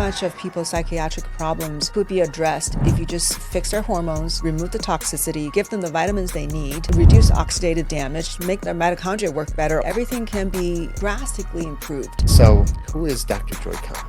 much of people's psychiatric problems could be addressed if you just fix their hormones, remove the toxicity, give them the vitamins they need, reduce oxidative damage, make their mitochondria work better. Everything can be drastically improved. So, who is Dr. Joy Kong?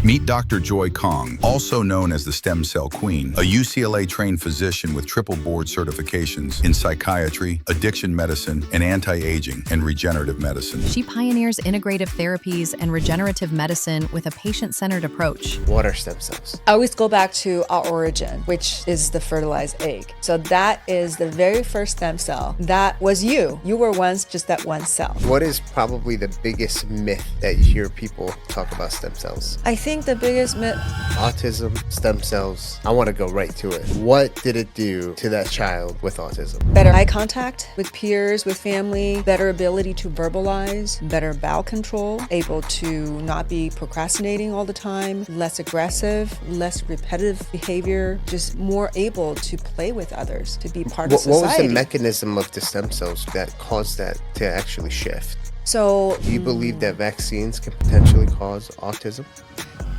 Meet Dr. Joy Kong, also known as the Stem Cell Queen, a UCLA-trained physician with triple board certifications in psychiatry, addiction medicine, and anti-aging and regenerative medicine. She pioneers integrative therapies and regenerative medicine with a patient-centered approach. What are stem cells? I always go back to our origin, which is the fertilized egg. So that is the very first stem cell. That was you. You were once just that one cell. What is probably the biggest myth that you hear people talk about stem cells? I think the biggest myth... Autism, stem cells. I want to go right to it. What did it do to that child with autism? Better eye contact with peers, with family, better ability to verbalize, better bowel control, able to not be procrastinating all the time, less aggressive, less repetitive behavior, just more able to play with others, to be part of society. What was the mechanism of the stem cells that caused that to actually shift? So, do you believe that vaccines can potentially cause autism?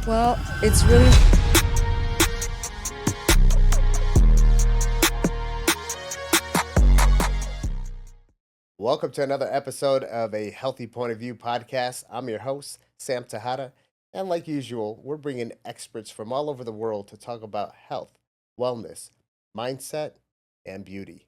Well, it's really... Welcome to another episode of a Healthy Point of View podcast. I'm your host, Sam Tejada, and like usual, we're bringing experts from all over the world to talk about health, wellness, mindset, and beauty.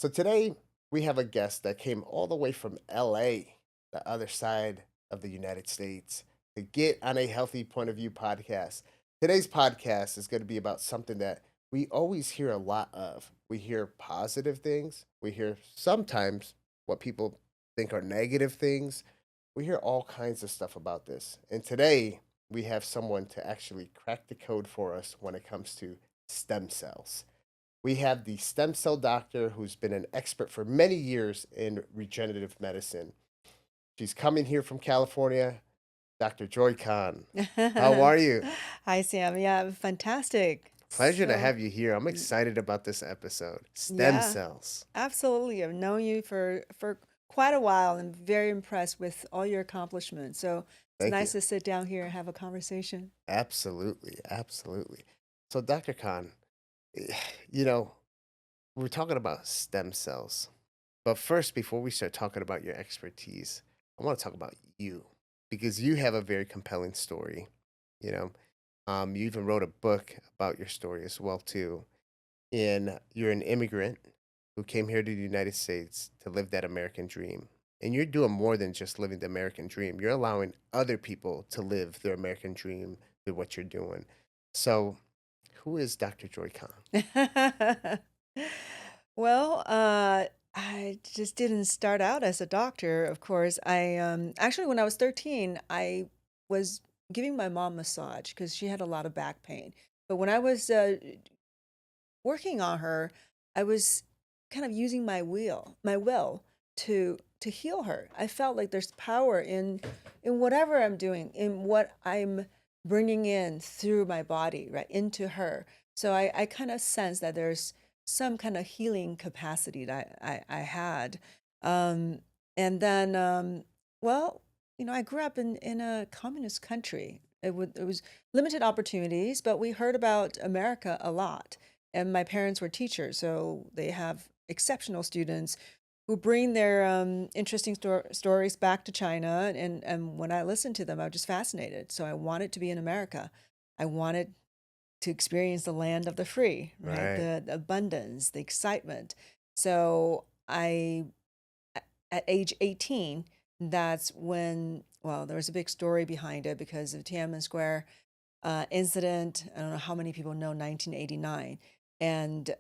So today, we have a guest that came all the way from LA, the other side of the United States, to get on a Healthy Point of View podcast. Today's podcast is going to be about something that we always hear a lot of. We hear positive things. We hear sometimes what people think are negative things. We hear all kinds of stuff about this. And today we have someone to actually crack the code for us when it comes to stem cells. We have the stem cell doctor who's been an expert for many years in regenerative medicine. She's coming here from California, Dr. Joy Kong. How are you? Hi, Sam. Yeah, fantastic. Pleasure to have you here. I'm excited about this episode. Stem cells. Absolutely. I've known you for quite a while and very impressed with all your accomplishments. So it's nice to sit down here and have a conversation. Absolutely. Absolutely. So, Dr. Kong, you know, we're talking about stem cells. But first, before we start talking about your expertise, I want to talk about you because you have a very compelling story. You know, you even wrote a book about your story as well, too. And you're an immigrant who came here to the United States to live that American dream. And you're doing more than just living the American dream. You're allowing other people to live their American dream through what you're doing. So, who is Dr. Joy Kong? Well, I just didn't start out as a doctor, of course. I actually, when I was 13, I was giving my mom a massage because she had a lot of back pain. But when I was working on her, I was kind of using my will to heal her. I felt like there's power in whatever I'm doing, in what I'm bringing in through my body, right, into her. So I kind of sense that there's some kind of healing capacity that I had. And then, well, you know, I grew up in a communist country. It was limited opportunities, but we heard about America a lot. And my parents were teachers, so they have exceptional students who bring their interesting stories back to China. And when I listened to them, I was just fascinated. So I wanted to be in America. I wanted to experience the land of the free, right? The abundance, the excitement. So at age 18, that's when, well, there was a big story behind it because of Tiananmen Square incident. I don't know how many people know 1989. And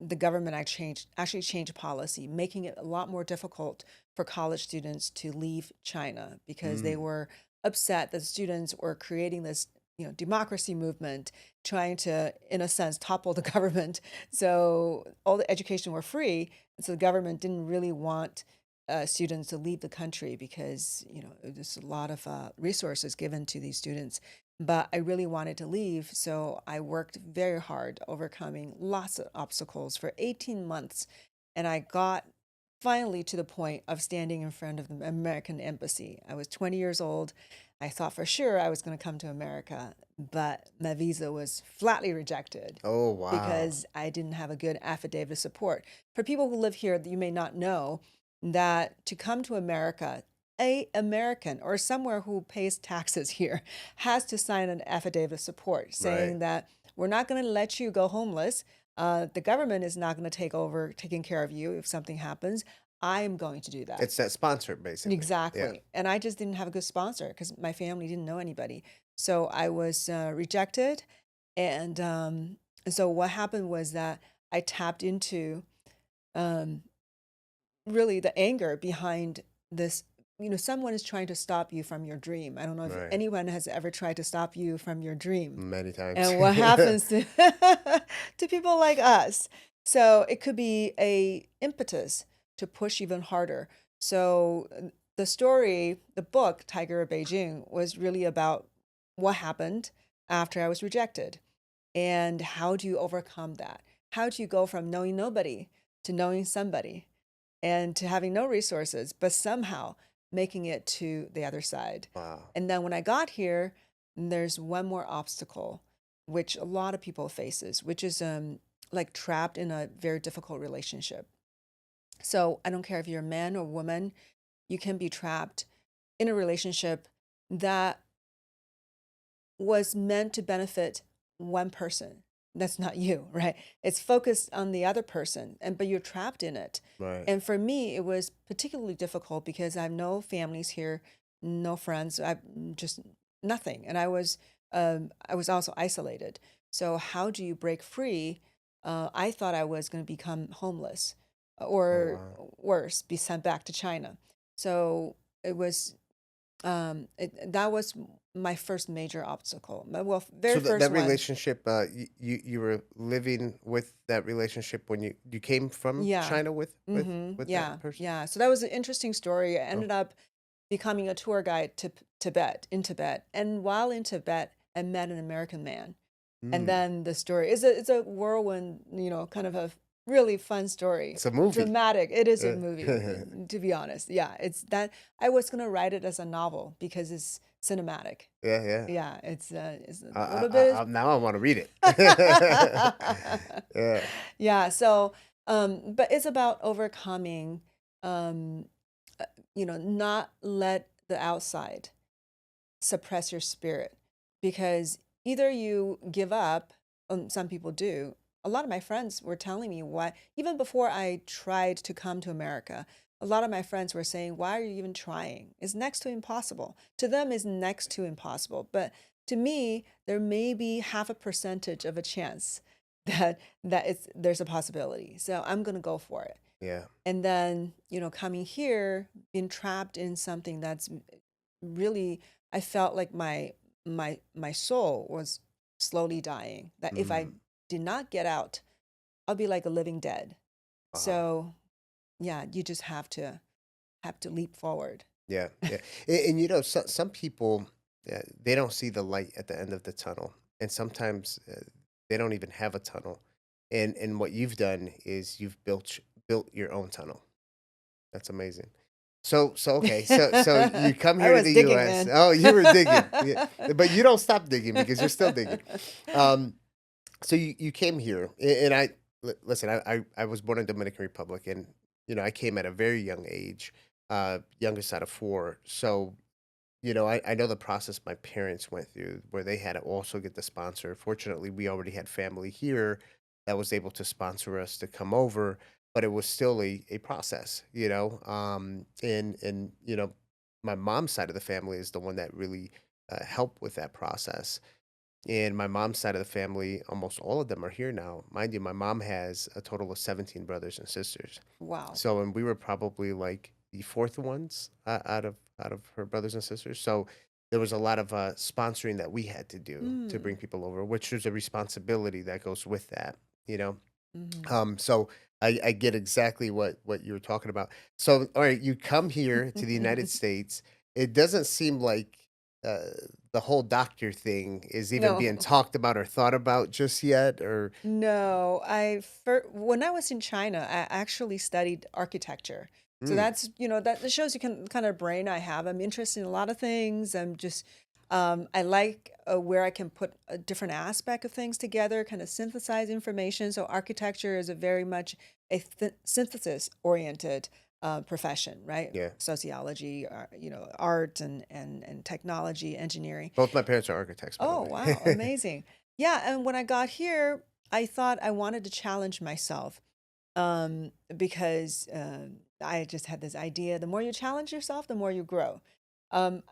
the government actually changed policy, making it a lot more difficult for college students to leave China because they were upset that students were creating this, you know, democracy movement, trying to, in a sense, topple the government. So all the education were free, and so the government didn't really want students to leave the country because, you know, there's a lot of resources given to these students. But I really wanted to leave, so I worked very hard, overcoming lots of obstacles for 18 months, and I got finally to the point of standing in front of the American embassy. I was 20 years old. I thought for sure I was going to come to America, but my visa was flatly rejected Oh, wow. because I didn't have a good affidavit of support. For people who live here, you may not know that to come to America, a American or somewhere who pays taxes here has to sign an affidavit of support Right. saying that we're not going to let you go homeless. The government is not going to take over taking care of you if something happens. I am going to do that. It's that sponsor, basically. Yeah. Exactly. And I just didn't have a good sponsor because my family didn't know anybody. So I was rejected. And so what happened was that I tapped into um, really the anger behind this. Someone is trying to stop you from your dream. I don't know if Right. anyone has ever tried to stop you from your dream. Many times. And what happens to to people like us. So it could be a impetus to push even harder. So the story, the book Tiger of Beijing was really about what happened after I was rejected and how do you overcome that? How do you go from knowing nobody to knowing somebody and to having no resources, but somehow making it to the other side? Wow. And then when I got here, there's one more obstacle, which a lot of people faces, which is like trapped in a very difficult relationship. So I don't care if you're a man or woman, you can be trapped in a relationship that was meant to benefit one person. That's not you, right? It's focused on the other person, but you're trapped in it. Right. And for me, it was particularly difficult because I have no families here, no friends, I just nothing, and I was also isolated. So how do you break free? I thought I was going to become homeless, Oh, or wow. worse, be sent back to China. So that was my first major obstacle. Well, So very that first one. relationship, you were living with that relationship when you came from Yeah. China with that Yeah. person? Yeah. So that was an interesting story. I Oh. ended up becoming a tour guide to Tibet, in Tibet. And while in Tibet, I met an American man. And Mm. then the story is it's a whirlwind, kind of a really fun story. It's a movie. Dramatic. It is a Uh, movie, to be honest. Yeah. It's that I was gonna write it as a novel because it's cinematic. Yeah, yeah. Yeah, it's a I, little bit. now I want to read it. Yeah. Yeah, so but it's about overcoming um not let the outside suppress your spirit, because either you give up, some people do. A lot of my friends were telling me why, even before I tried to come to America, a lot of my friends were saying, why are you even trying? It's next to impossible. To them, it's next to impossible. But to me, there may be half a percentage of a chance there's a possibility. So I'm gonna go for it. Yeah. And then, coming here, being trapped in something that's really, I felt like my soul was slowly dying. That if I Mm. did not get out, I'll be like a living dead. Wow. So yeah, you just have to leap forward. Yeah, yeah. And some people, they don't see the light at the end of the tunnel, and sometimes they don't even have a tunnel. And what you've done is you've built your own tunnel. That's amazing. So okay. So you come I here to was the digging, U.S. man. Oh, you were digging. Yeah, but you don't stop digging because you're still digging. Um, so you came here, and listen. I was born in Dominican Republic, and I came at a very young age, youngest out of four. So I know the process my parents went through, where they had to also get the sponsor. Fortunately, we already had family here that was able to sponsor us to come over, but it was still a process, and my mom's side of the family is the one that really helped with that process. And my mom's side of the family, almost all of them are here now. Mind you, my mom has a total of 17 brothers and sisters. Wow. So, and we were probably like the fourth ones out of her brothers and sisters. So there was a lot of sponsoring that we had to do to bring Mm. people over, which is a responsibility that goes with that, you know. Hmm. So I get exactly what you were talking about. So, all right, you come here to the United States. It doesn't seem like uh, the whole doctor thing is even No. being talked about or thought about just yet, or No, when I was in China, I actually studied architecture. So mm, that shows you kind of brain I have. I'm interested in a lot of things. I like where I can put a different aspect of things together, kind of synthesize information. So architecture is a very much a synthesis oriented profession, right? yeah. Sociology, art and technology, engineering. Both my parents are architects, by the Oh, wow, way. amazing. Yeah, and when I got here, I thought I wanted to challenge myself because I just had this idea, the more you challenge yourself, the more you grow.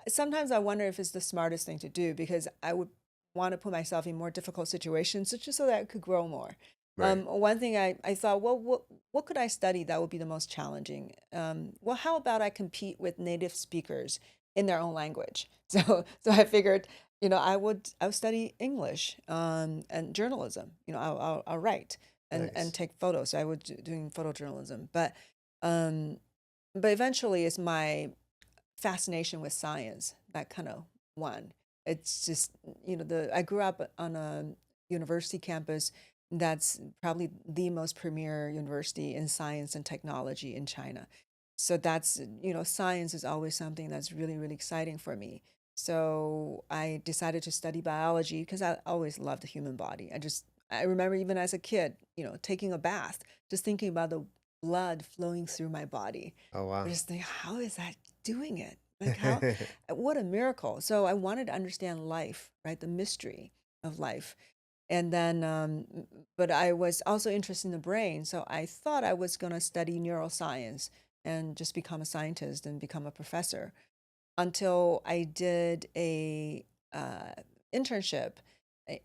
Sometimes I wonder if it's the smartest thing to do because I would want to put myself in more difficult situations just so that I could grow more. Right. One thing I thought, well, what could I study that would be the most challenging? Well, how about I compete with native speakers in their own language? So I figured, I would study English and journalism. I'll write and Nice. take photos. So I was doing photojournalism, um, but eventually it's my fascination with science that kind of won. It's just the I grew up on a university campus that's probably the most premier university in science and technology in China. So that's science is always something that's really really exciting for me. So I decided to study biology because I always loved the human body. I remember even as a kid, taking a bath, just thinking about the blood flowing through my body. Oh I wow. just think, how is that doing it? Like how, what a miracle. So I wanted to understand life, right? The mystery of life. And then, but I was also interested in the brain. So I thought I was going to study neuroscience and just become a scientist and become a professor until I did a internship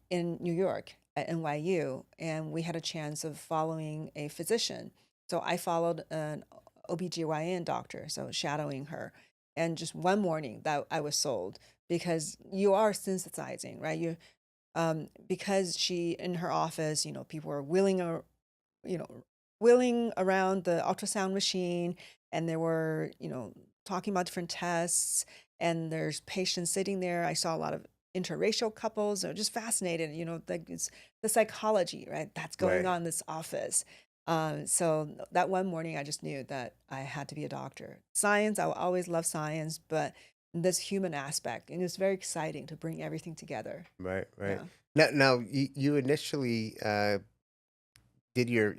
in New York at NYU, and we had a chance of following a physician. So I followed an OBGYN doctor, so shadowing her. And just one morning that I was sold because you are synthesizing, right? Because she in her office, people were you know, wheeling around the ultrasound machine, and they were, talking about different tests, and there's patients sitting there. I saw a lot of interracial couples. They're just fascinated, like it's the psychology, right? That's going Right. on in this office. So that one morning, I just knew that I had to be a doctor. Science, I always love science, but this human aspect, and it's very exciting to bring everything together. Right. Right. Yeah. Now you initially did your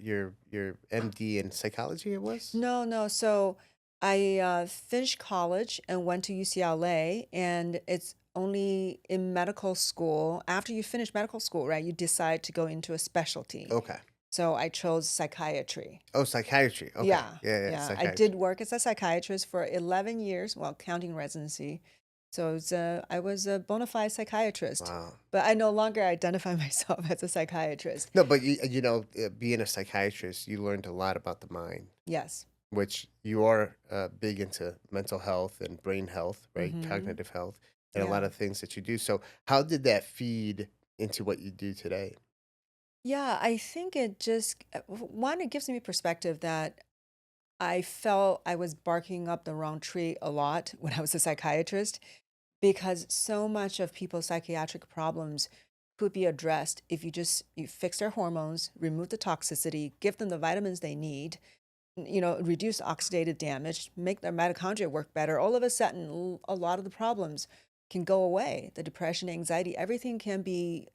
MD in psychology. It was No, no. So I finished college and went to UCLA, and it's only in medical school. After you finish medical school, right, you decide to go into a specialty. okay. So I chose psychiatry. Oh, psychiatry. Okay. Yeah, Yeah. Yeah. yeah. I did Psychiatry. work as a psychiatrist for 11 years, well, counting residency. So I was a bona fide psychiatrist, Wow. but I no longer identify myself as a psychiatrist. No, but being a psychiatrist, you learned a lot about the mind, Yes. which you are big into mental health and brain health, right? Mm-hmm. Cognitive health, and a lot Yeah. of things that you do. So, how did that feed into what you do today? Yeah, I think it just, one, it gives me perspective that I felt I was barking up the wrong tree a lot when I was a psychiatrist because so much of people's psychiatric problems could be addressed if you fix their hormones, remove the toxicity, give them the vitamins they need, reduce oxidative damage, make their mitochondria work better. All of a sudden, a lot of the problems can go away. The depression, anxiety, everything can be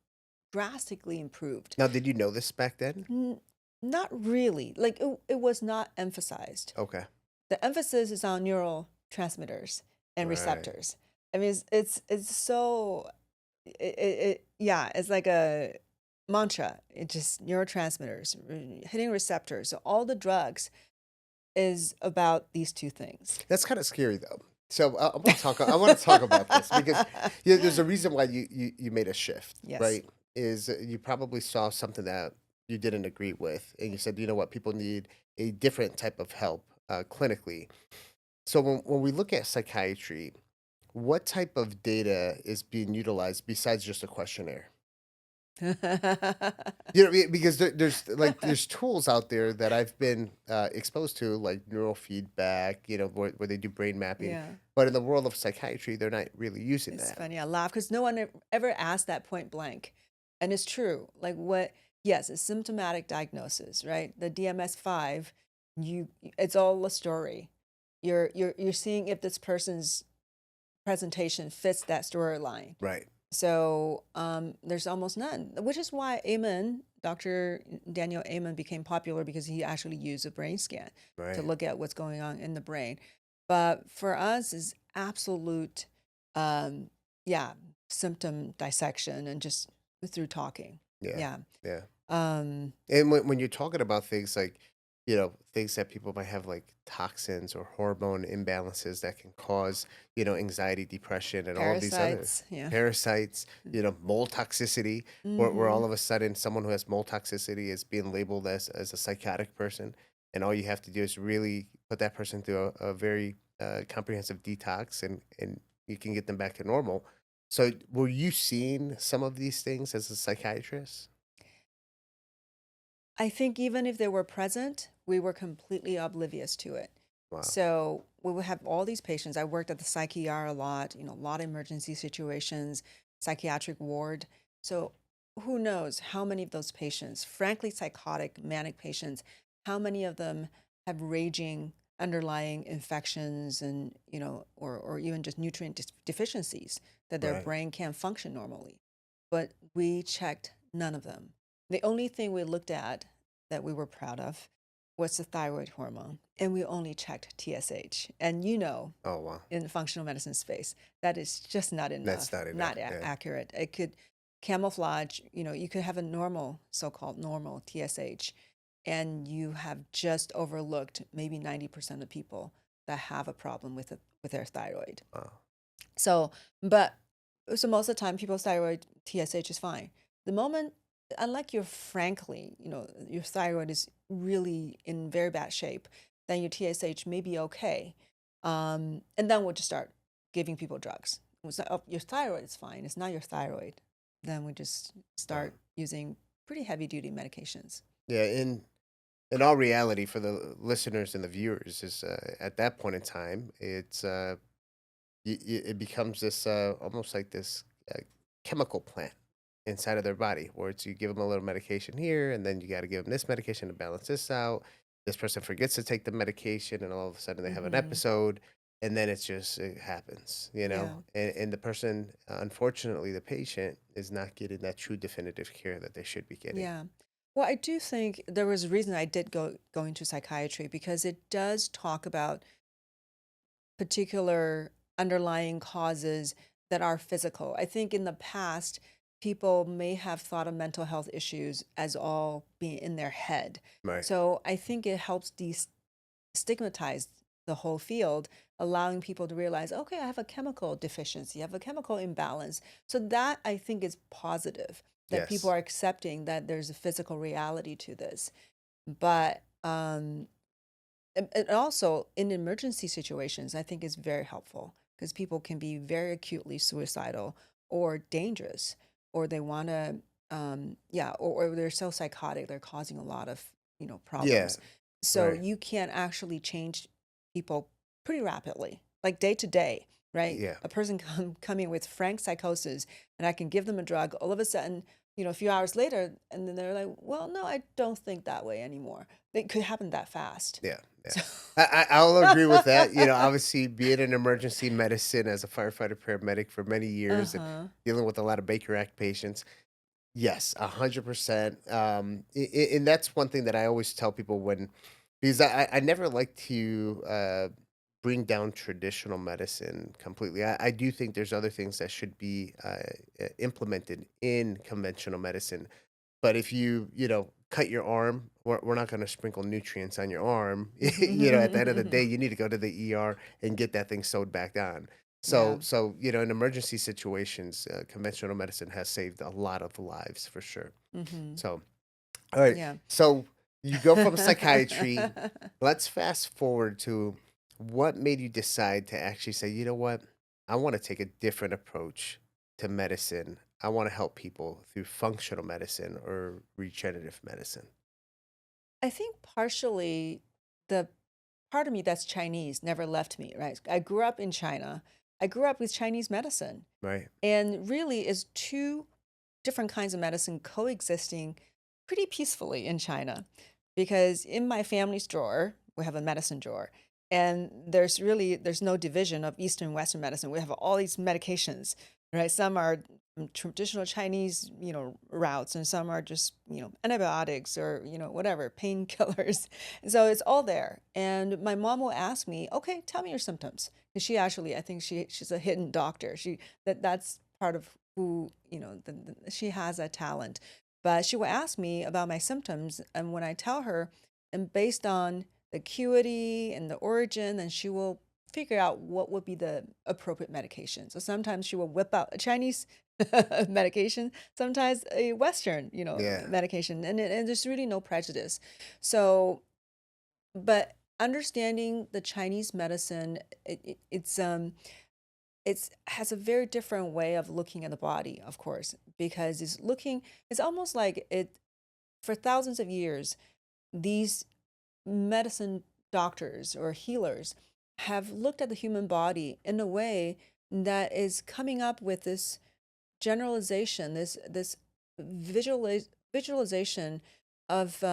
drastically improved. Now, did you know this back then? N Not really. Like, it was not emphasized. Okay. The emphasis is on neurotransmitters and Right. receptors. I mean, it's so yeah, it's like a mantra. It just neurotransmitters, hitting receptors. So all the drugs is about these two things. That's kind of scary though. So I want to talk. I want to talk about this because there's a reason why you made a shift, Yes. right? Is you probably saw something that you didn't agree with, and you said, you know what, people need a different type of help clinically. So when we look at psychiatry, what type of data is being utilized besides just a questionnaire? Because there's like there's tools out there that I've been exposed to, like neurofeedback, where they do brain mapping. Yeah. But in the world of psychiatry, they're not really using It's that. funny. I laugh because no one ever asked that point blank. And it's true. Like what, yes, it's symptomatic diagnosis, right? The DMS-5, it's all a story. You're seeing if this person's presentation fits that storyline. Right. So there's almost none, which is why Dr. Daniel Amen became popular because he actually used a brain scan to Right. look at what's going on in the brain. But for us is absolute, um, yeah, symptom dissection and just through talking. Yeah. Yeah. Yeah. Um, And when you're talking about things like, things that people might have like toxins or hormone imbalances that can cause, anxiety, depression, and all of these other Parasites. Yeah. parasites, mold toxicity, where Mm-hmm. all of a sudden someone who has mold toxicity is being labeled as a psychotic person. And all you have to do is really put that person through a very comprehensive detox, and you can get them back to normal. So were you seeing some of these things as a psychiatrist? I think even if they were present, we were completely oblivious to it. Wow. So we would have all these patients. I worked at the psych ER a lot, a lot of emergency situations, psychiatric ward. So who knows how many of those patients, frankly, psychotic, manic patients, how many of them have raging underlying infections and, or even just nutrient deficiencies that their Right. brain can't function normally. But we checked none of them. The only thing we looked at that we were proud of was the thyroid hormone, and we only checked TSH. And Oh, wow. in the functional medicine space, that is just not That's enough, not enough. not Yeah. accurate. It could camouflage, you could have a normal, so-called normal TSH, and you have just overlooked maybe 90% of people that have a problem with their thyroid. Wow. So, but so most of the time, people's thyroid TSH is fine. The moment, unlike frankly, your thyroid is really in very bad shape, then your TSH may be okay. And then we'll just start giving people drugs. It's not, oh, your thyroid is fine. It's not your thyroid. Then we just Wow. start using pretty heavy duty medications. Yeah. In all reality, for the listeners and the viewers, is at that point in time, it becomes this almost like this chemical plant inside of their body, where it's you give them a little medication here, and then you got to give them this medication to balance this out. This person forgets to take the medication, and all of a sudden they have an Hmm. episode, and then it happens, Yeah. and the person, unfortunately, the patient is not getting that true definitive care that they should be getting. Yeah. Well, I do think there was a reason I did go into psychiatry because it does talk about particular underlying causes that are physical. I think in the past, people may have thought of mental health issues as all being in their head. Right. So I think it helps destigmatize the whole field, allowing people to realize, okay, I have a chemical deficiency, I have a chemical imbalance. So that I think is positive that people Yes. are accepting that there's a physical reality to this. But and also in emergency situations, I think is very helpful because people can be very acutely suicidal or dangerous, or they want to, yeah, or they're so psychotic they're causing a lot of Yeah. problems. So Right. you can actually change people pretty rapidly, like day to day, right? Yeah. A person coming with frank psychosis, and I can give them a drug. All of a sudden, a few hours later, and then they're like, "Well, no, I don't think that way anymore." It could happen that fast. Yeah, yeah. So I'll agree with that. Obviously, being in emergency medicine as a firefighter paramedic for many years and uh-huh. dealing with a lot of Baker Act patients, yes, 100%. And that's one thing that I always tell people because I never like to bring down traditional medicine completely. I do think there's other things that should be implemented in conventional medicine, but if cut your arm, we're not going to sprinkle nutrients on your arm. At the end of the day, you need to go to the ER and get that thing sewed back on. Yeah. In emergency situations, conventional medicine has saved a lot of lives for sure. Mhm. So, all right. Yeah. So you go from psychiatry. Let's fast forward to what made you decide to actually say, you know what, I want to take a different approach to medicine. I want to help people through functional medicine or regenerative medicine? I think partially the part of me that's Chinese never left me, right? I grew up in China. I grew up with Chinese medicine. Right. And really is two different kinds of medicine coexisting pretty peacefully in China. Because in my family's drawer, we have a medicine drawer. And there's no division of Eastern and Western medicine. We have all these medications, right? Some are traditional Chinese, routes, and some are just, antibiotics or, whatever, painkillers. So it's all there. And my mom will ask me, okay, tell me your symptoms. Because she actually, I think she's a hidden doctor. That's part of who, she has a talent. But she will ask me about my symptoms. And when I tell her, and based on the acuity and the origin, then she will figure out what would be the appropriate medication. So sometimes she will whip out a Chinese medication, sometimes a Western, Yeah. medication, and there's really no prejudice. So, but understanding the Chinese medicine, it's has a very different way of looking at the body, of course, because it's almost like for thousands of years, these medicine doctors or healers have looked at the human body in a way that is coming up with this generalization, this visualization of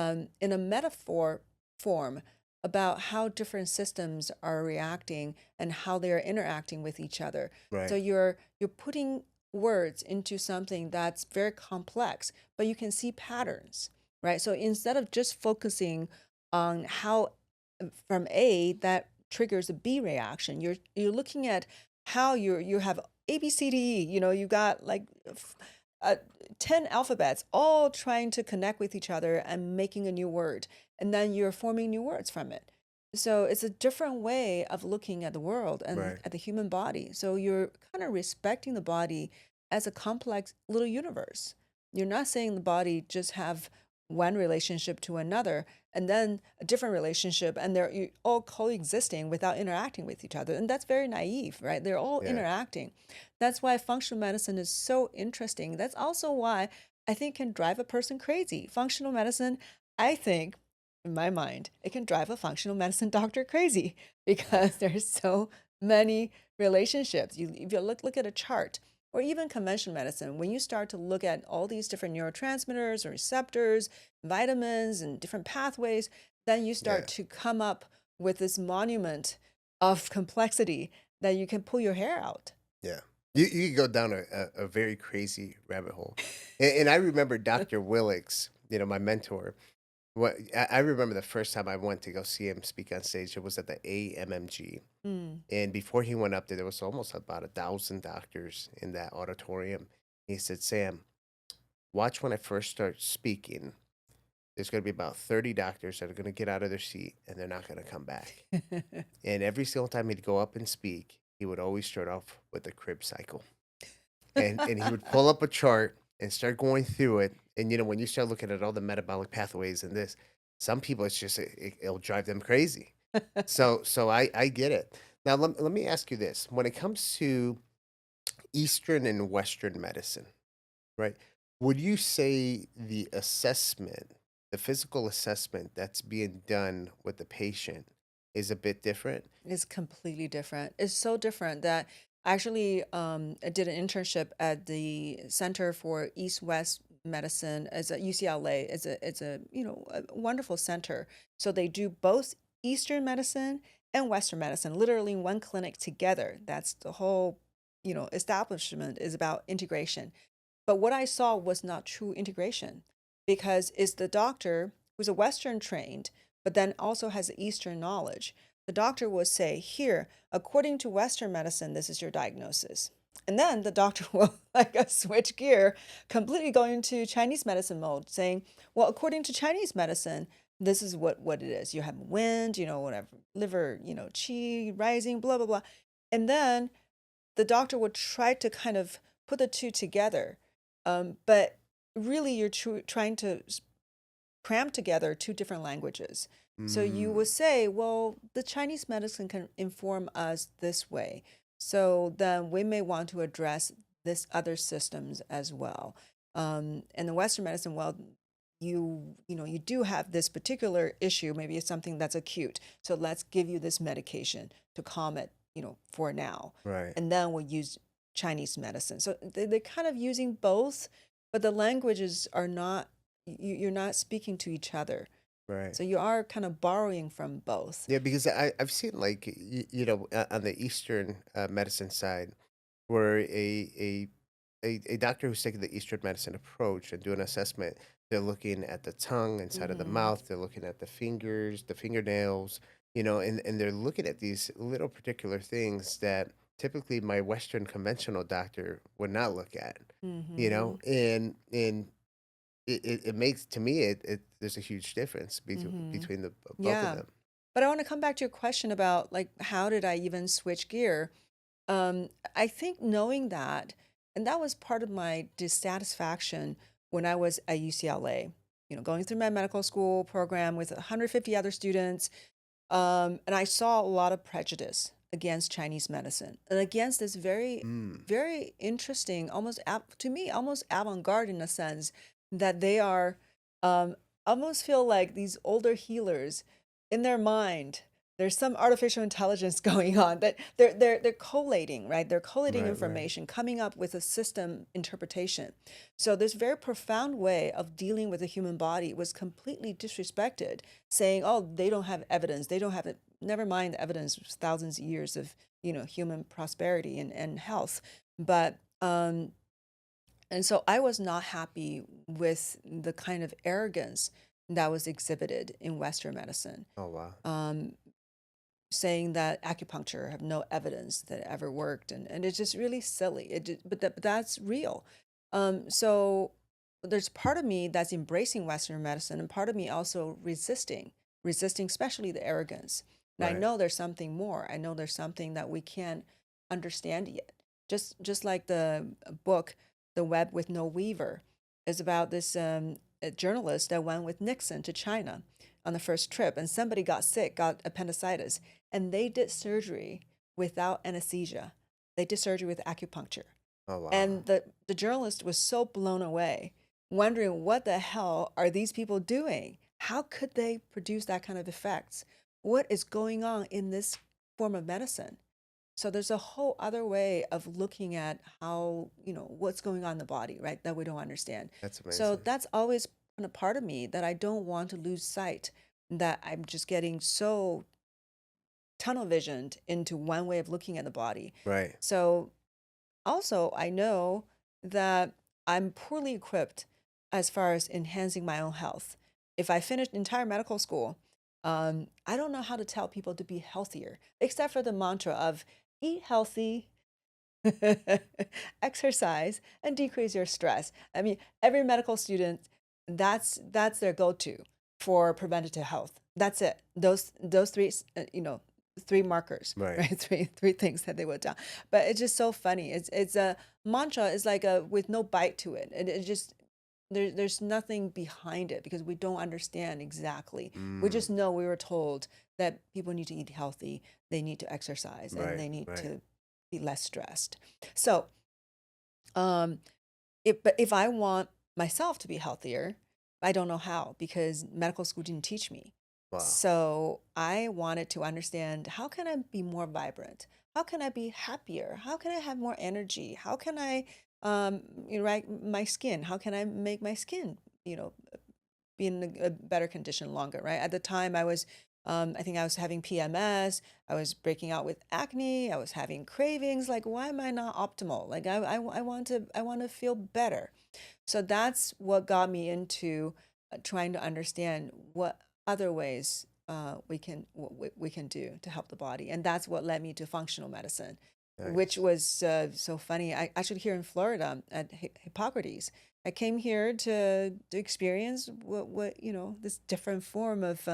in a metaphor form about how different systems are reacting and how they are interacting with each other. So Right. you're putting words into something that's very complex, but you can see patterns, right? So instead of just focusing on how from A that triggers a B reaction, you're looking at how you have A, B, C, D, E. You got like uh, 10 alphabets all trying to connect with each other and making a new word. And then you're forming new words from it. So it's a different way of looking at the world and Right. at the human body. So you're kind of respecting the body as a complex little universe. You're not saying the body just have one relationship to another and then a different relationship, and they're all coexisting without interacting with each other. And that's very naive, right? They're all Yeah. interacting. That's why functional medicine is so interesting. That's also why I think can drive a person crazy. Functional medicine, I think, in my mind, it can drive a functional medicine doctor crazy Yeah. because there's so many relationships. If you look at a chart, or even conventional medicine, when you start to look at all these different neurotransmitters or receptors, vitamins, and different pathways, then you start Yeah. to come up with this monument of complexity that you can pull your hair out. Yeah. You could go down a very crazy rabbit hole. And I remember Dr. Willix, my mentor. I remember the first time I went to go see him speak on stage, it was at the AMMG. Mm. And before he went up there, there was almost about 1,000 doctors in that auditorium. He said, Sam, watch when I first start speaking. There's going to be about 30 doctors that are going to get out of their seat and they're not going to come back. And every single time he'd go up and speak, he would always start off with the crib cycle. And he would pull up a chart and start going through it. And when you start looking at all the metabolic pathways and this, some people it's just it'll drive them crazy. So I get it. Now let me ask you this: when it comes to Eastern and Western medicine, right? Would you say the assessment, the physical assessment that's being done with the patient, is a bit different? It's completely different. It's so different that actually I did an internship at the Center for East West Medicine as a UCLA. It's a a wonderful center. So they do both Eastern medicine and Western medicine, literally in one clinic together. That's the whole establishment is about integration. But what I saw was not true integration because it's the doctor who's a Western trained, but then also has Eastern knowledge. The doctor will say, here, according to Western medicine, this is your diagnosis. And then the doctor will like switch gear, completely go into Chinese medicine mode, saying, well, according to Chinese medicine, this is what it is. You have wind, whatever, liver, qi rising, blah, blah, blah. And then the doctor would try to kind of put the two together. But really, you're trying to cram together two different languages. So you Mm, would say, well, the Chinese medicine can inform us this way. So then we may want to address this other systems as well. And the Western medicine, well, you do have this particular issue. Maybe it's something that's acute. So let's give you this medication to calm it, for now. Right. And then we'll use Chinese medicine. So they're kind of using both, but the languages are not, you're not speaking to each other. Right. So you are kind of borrowing from both. Yeah, because I've seen like on the Eastern medicine side, where a doctor who's taking the Eastern medicine approach and doing an assessment, they're looking at the tongue inside of the Mm-hmm. mouth, they're looking at the fingers, the fingernails, and they're looking at these little particular things that typically my Western conventional doctor would not look at, Mm-hmm. and it makes to me it there's a huge difference Mm-hmm. between the both of Yeah. them. But I want to come back to your question about like how did I even switch gear? I think knowing that, and that was part of my dissatisfaction when I was at UCLA, going through my medical school program with 150 other students. And I saw a lot of prejudice against Chinese medicine and against this very, Mm, very interesting, to me, almost avant-garde in a sense that they are, um, almost feel like these older healers in their mind. There's some artificial intelligence going on that they're collating, right? They're collating right, right. information, coming up with a system interpretation. So this very profound way of dealing with the human body was completely disrespected, saying, "Oh, they don't have evidence. They don't have it. Never mind the evidence, thousands of years of human prosperity and health." But and so I was not happy with the kind of arrogance that was exhibited in Western medicine, Oh wow. um, saying that acupuncture have no evidence that it ever worked, and it's just really silly. But that's real. So there's part of me that's embracing Western medicine, and part of me also resisting, especially the arrogance. And I Right. know there's something more. I know there's something that we can't understand yet. Just like the book, The Web with No Weaver, is about this a journalist that went with Nixon to China on the first trip, and somebody got sick, got appendicitis, and they did surgery without anesthesia. They did surgery with acupuncture. Oh wow. And the journalist was so blown away, wondering what the hell are these people doing? How could they produce that kind of effects? What is going on in this form of medicine? So there's a whole other way of looking at how, what's going on in the body, right? That we don't understand. That's So amazing. that's always been a part of me that I don't want to lose sight, that I'm just getting so tunnel visioned into one way of looking at the body. Right. So also, I know that I'm poorly equipped as far as enhancing my own health. If I finished entire medical school, I don't know how to tell people to be healthier, except for the mantra of eat healthy, exercise, and decrease your stress. I mean, every medical student, that's their go-to for preventative health. That's it. Those three, three markers, Right. right? Three things that they would down. But it's just so funny. It's a mantra. Is like a with no bite to it. And it just there's nothing behind it because we don't understand exactly. We Mm, just know we were told that people need to eat healthy, they need to exercise, and right. they need Right. to be less stressed. So, um, if I want myself to be healthier, I don't know how because medical school didn't teach me. Wow. So I wanted to understand how can I be more vibrant? How can I be happier? How can I have more energy? How can I, right, my skin? How can I make my skin, be in a better condition longer, right? At the time, I think I was having PMS. I was breaking out with acne. I was having cravings. Like, why am I not optimal? Like, I want to feel better. So that's what got me into trying to understand what other ways we can do to help the body, and that's what led me to functional medicine, which Nice. was so funny. I actually here in Florida at Hippocrates. I came here to experience what this different form of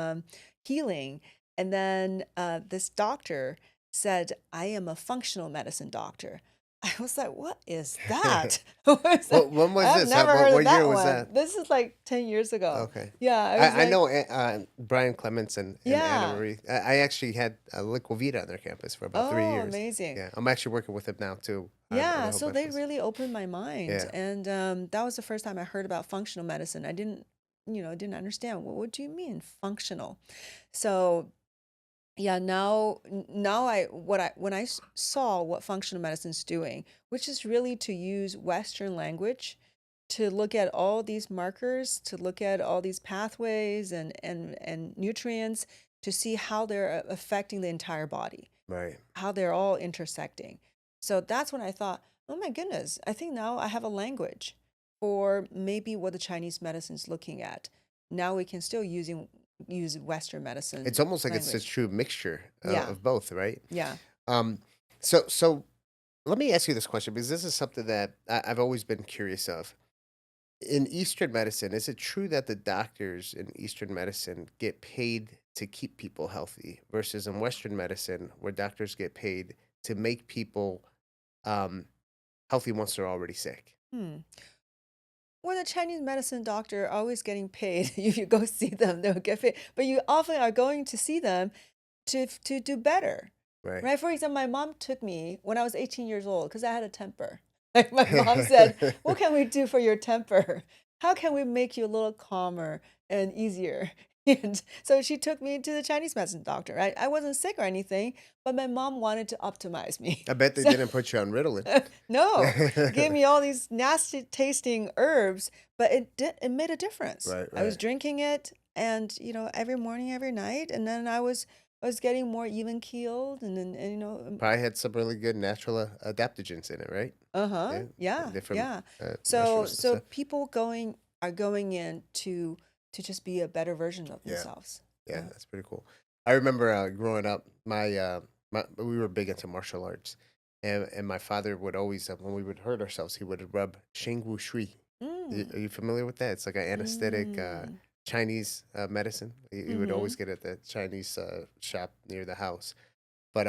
healing, and then this doctor said, "I am a functional medicine doctor." I was like, "What is that?" I was like, When was I've this? How, never heard of what year that was one. that? This is like 10 years ago. Okay. Yeah, I was I like, know Brian Clements and Anna yeah. Marie. I actually had Liquavita on their campus for about three Oh, years. amazing. Yeah, I'm actually working with him now too on Yeah, a whole so bunch they of. really opened my mind. Yeah. And that was the first time I heard about functional medicine. I didn't, didn't understand. Well, what do you mean functional? So yeah, now when I saw what functional medicine's doing, which is really to use Western language to look at all these markers, to look at all these pathways and nutrients to see how they're affecting the entire body, Right. how they're all intersecting. So that's when I thought, oh my goodness, I think now I have a language for maybe what the Chinese medicine's looking at. Now we can still use Western medicine It's almost like it's a language. true mixture Yeah, of both, right? yeah. Um, so let me ask you this question because this is something that I've always been curious of. In Eastern medicine, is it true that the doctors in Eastern medicine get paid to keep people healthy versus in Western medicine, where doctors get paid to make people um, healthy once they're already sick? Hmm. Well, the Chinese medicine doctor are always getting paid. If you go see them, they'll get paid. But you often are going to see them to do better, Right. right? For example, my mom took me when I was 18 years old because I had a temper. Like my mom said, "What can we do for your temper? How can we make you a little calmer and easier?" And so she took me to the Chinese medicine doctor. I wasn't sick or anything, but my mom wanted to optimize me. I bet they So didn't put you on Ritalin. no, gave me all these nasty tasting herbs, but it made a difference. Right, I was right. drinking it and every morning, every night, and then I was getting more even keeled and then Probably had some really good natural adaptogens in it, right? uh-huh. Yeah, Yeah, different yeah. So mushrooms and so stuff. people are going in to just be a better version of Yeah, themselves. yeah, Yeah. that's pretty cool. I remember growing up, my we were big into martial arts, and my father would always when we would hurt ourselves, he would rub Shingwu Shui. Mm. Are you familiar with that? It's like an anesthetic Mm. Chinese medicine. You would Mm-hmm. always get at the Chinese shop near the house, but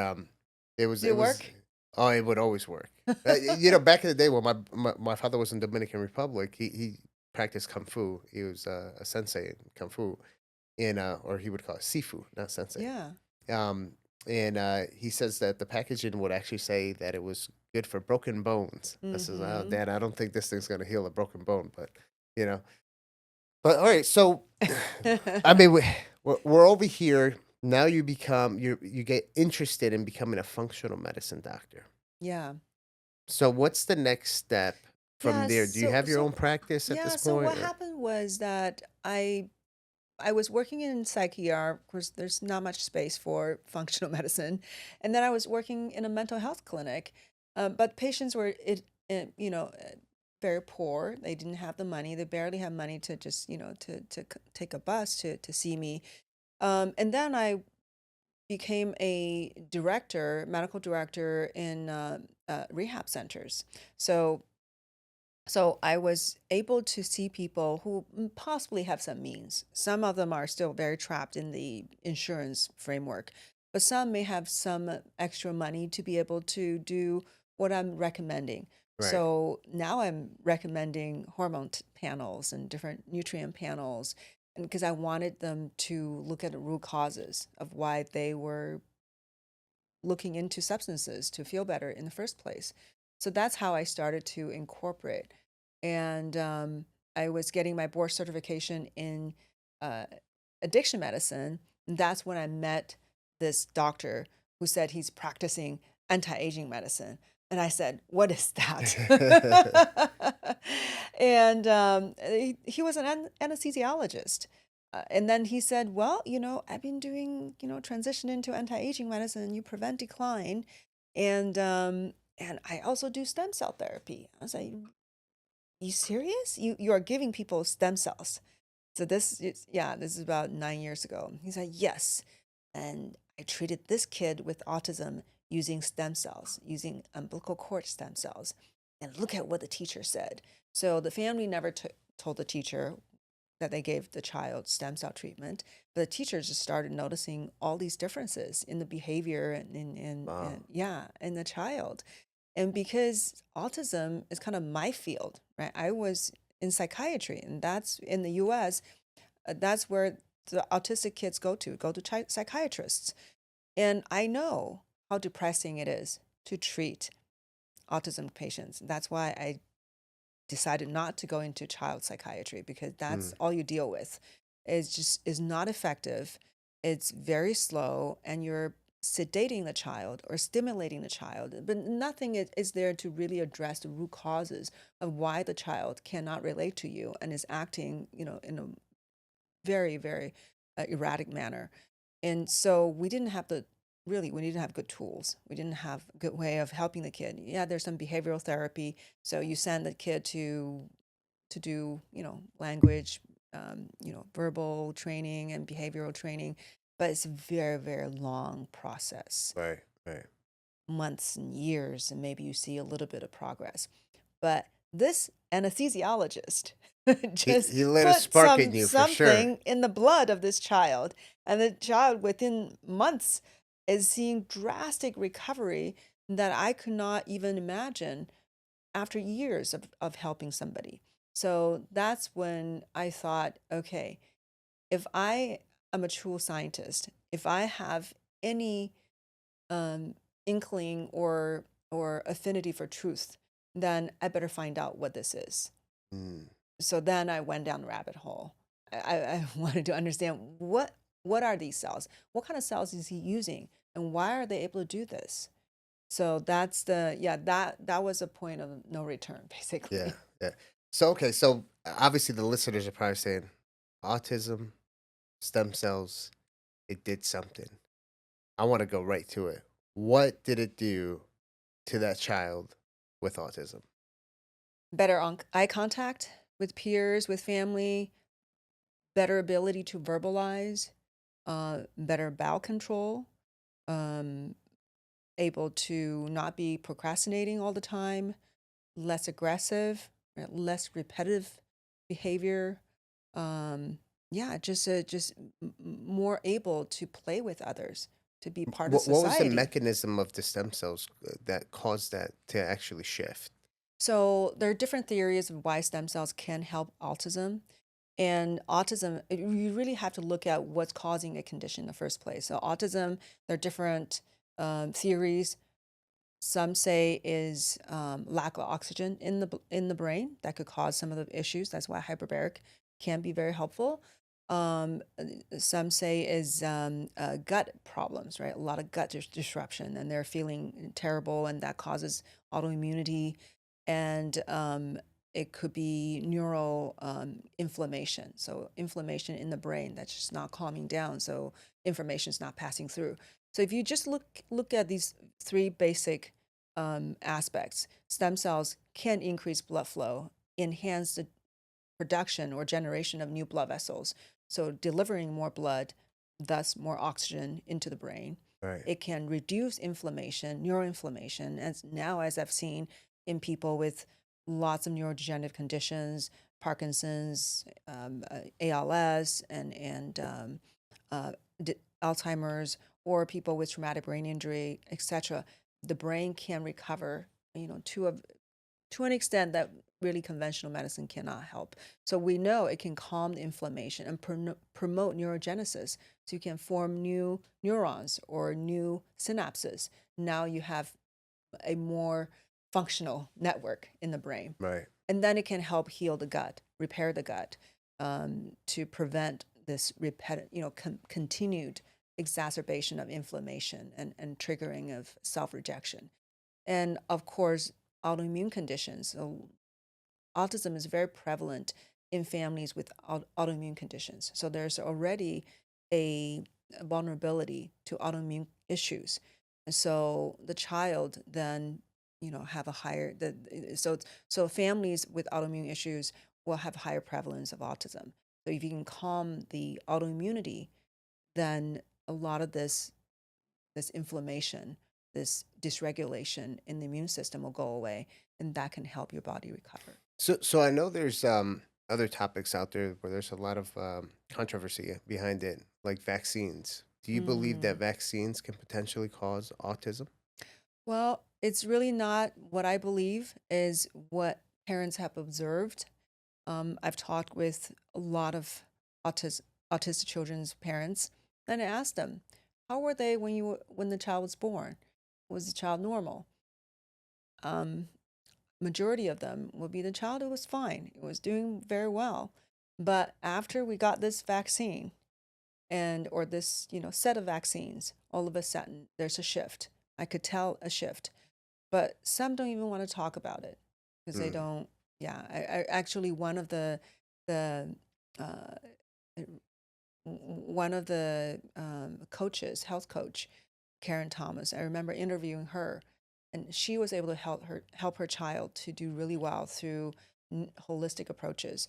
it was Did it it was work? oh, it would always work. Back in the day when my father was in Dominican Republic, he practiced kung fu. He was a sensei in kung fu, in or he would call it sifu, not sensei. Yeah. Um, and he says that the packaging would actually say that it was good for broken bones. I says, "Oh, Mm-hmm. Dad, I don't think this thing's gonna heal a broken bone," but you know. But all right, so I mean, we're over here now. You get interested in becoming a functional medicine doctor. Yeah. So what's the next step from Yeah, there? Do you so have your so own practice at yeah, this so point? what Or? happened was that I was working in psych ER. Of course, there's not much space for functional medicine, and then I was working in a mental health clinic. But patients were very poor. They didn't have the money. They barely had money to just take a bus to see me. And then I became a director, medical director in rehab centers. So I was able to see people who possibly have some means. Some of them are still very trapped in the insurance framework, but some may have some extra money to be able to do what I'm recommending. Right. So now I'm recommending hormone panels and different nutrient panels, and because I wanted them to look at the root causes of why they were looking into substances to feel better in the first place. So that's how I started to incorporate. And I was getting my board certification in uh, addiction medicine. And that's when I met this doctor who said he's practicing anti aging medicine. And I said, "What is that?" And he was an anesthesiologist. And then he said, "Well, I've been doing, transition into anti-aging medicine. You prevent decline, and I also do stem cell therapy." I was like, "You serious? You are giving people stem cells?" So this is about 9 years ago. He's like, "Yes," and I treated this kid with autism using stem cells, using umbilical cord stem cells, and look at what the teacher said. So the family never told the teacher that they gave the child stem cell treatment. But the teachers just started noticing all these differences in the behavior and Wow. yeah, in the child. And because autism is kind of my field, right? I was in psychiatry, and that's in the US, that's where the autistic kids go to psychiatrists. And I know how depressing it is to treat autism patients. That's why I decided not to go into child psychiatry, because that's Mm, all you deal with. It's just is not effective. It's very slow, and you're sedating the child or stimulating the child, but nothing is there to really address the root causes of why the child cannot relate to you and is acting, in a very, very erratic manner. And so we didn't have good tools. We didn't have a good way of helping the kid. Yeah, there's some behavioral therapy. So you send the kid to do, language, verbal training and behavioral training, but it's a very, very long process, right, right. months and years, and maybe you see a little bit of progress. But this anesthesiologist just He lit a put spark in you for sure. something in the blood of this child, and the child within months is seeing drastic recovery that I could not even imagine after years of helping somebody. So that's when I thought, okay, if I am a true scientist, if I have any um, inkling or affinity for truth, then I better find out what this is. Mm. So then I went down the rabbit hole. I wanted to understand what are these cells? What kind of cells is he using, and why are they able to do this? So that's that was a point of no return, Yeah, basically. yeah. So okay, so obviously the listeners are probably saying, autism, stem cells, it did something. I want to go right to it. What did it do to that child with autism? Better on eye contact with peers, with family, better ability to verbalize, better bowel control, um, able to not be procrastinating all the time, less aggressive, less repetitive behavior. Um, yeah, just more able to play with others, to be part of What was the society. mechanism of the stem cells that caused that to actually shift? So there are different theories of why stem cells can help autism. And autism, you really have to look at what's causing a condition in the first place. So autism, there are different theories. Some say is lack of oxygen in the brain that could cause some of the issues. That's why hyperbaric can be very helpful. Some say is gut problems, right? A lot of gut disruption, and they're feeling terrible, and that causes autoimmunity. And it could be neural inflammation. So inflammation in the brain that's just not calming down. So information is not passing through. So if you just look at these three basic aspects, stem cells can increase blood flow, enhance the production or generation of new blood vessels, so delivering more blood, thus more oxygen into the brain. Right. It can reduce inflammation, neuroinflammation, as now as I've seen in people with lots of neurodegenerative conditions, Parkinson's, ALS, and uh, Alzheimer's, or people with traumatic brain injury, etc. The brain can recover, to an extent that really conventional medicine cannot help. So we know it can calm the inflammation and promote neurogenesis. So you can form new neurons or new synapses. Now you have a more functional network in the brain. Right. And then it can help heal the gut, repair the gut, to prevent this continued exacerbation of inflammation and triggering of self-rejection. And of course, autoimmune conditions. So autism is very prevalent in families with autoimmune conditions. So there's already a vulnerability to autoimmune issues. And so the child then, have a higher so families with autoimmune issues will have higher prevalence of autism. So if you can calm the autoimmunity, then a lot of this inflammation, this dysregulation in the immune system will go away, and that can help your body recover. So I know there's other topics out there where there's a lot of controversy behind it, like vaccines. Do you believe that Mm. vaccines can potentially cause autism? Well, it's really not what I believe is what parents have observed. I've talked with a lot of autis- autistic children's parents, and I asked them, "How were they when the child was born? Was the child normal?" Um, Majority of them would be the child who was fine. It was doing very well, but after we got this vaccine and or this set of vaccines, all of a sudden there's a shift. I could tell a shift, but some don't even want to talk about it because they Mm. don't. Yeah, I actually the uh, one of the coaches, health coach, Karen Thomas. I remember interviewing her, and she was able to help her child to do really well through holistic approaches.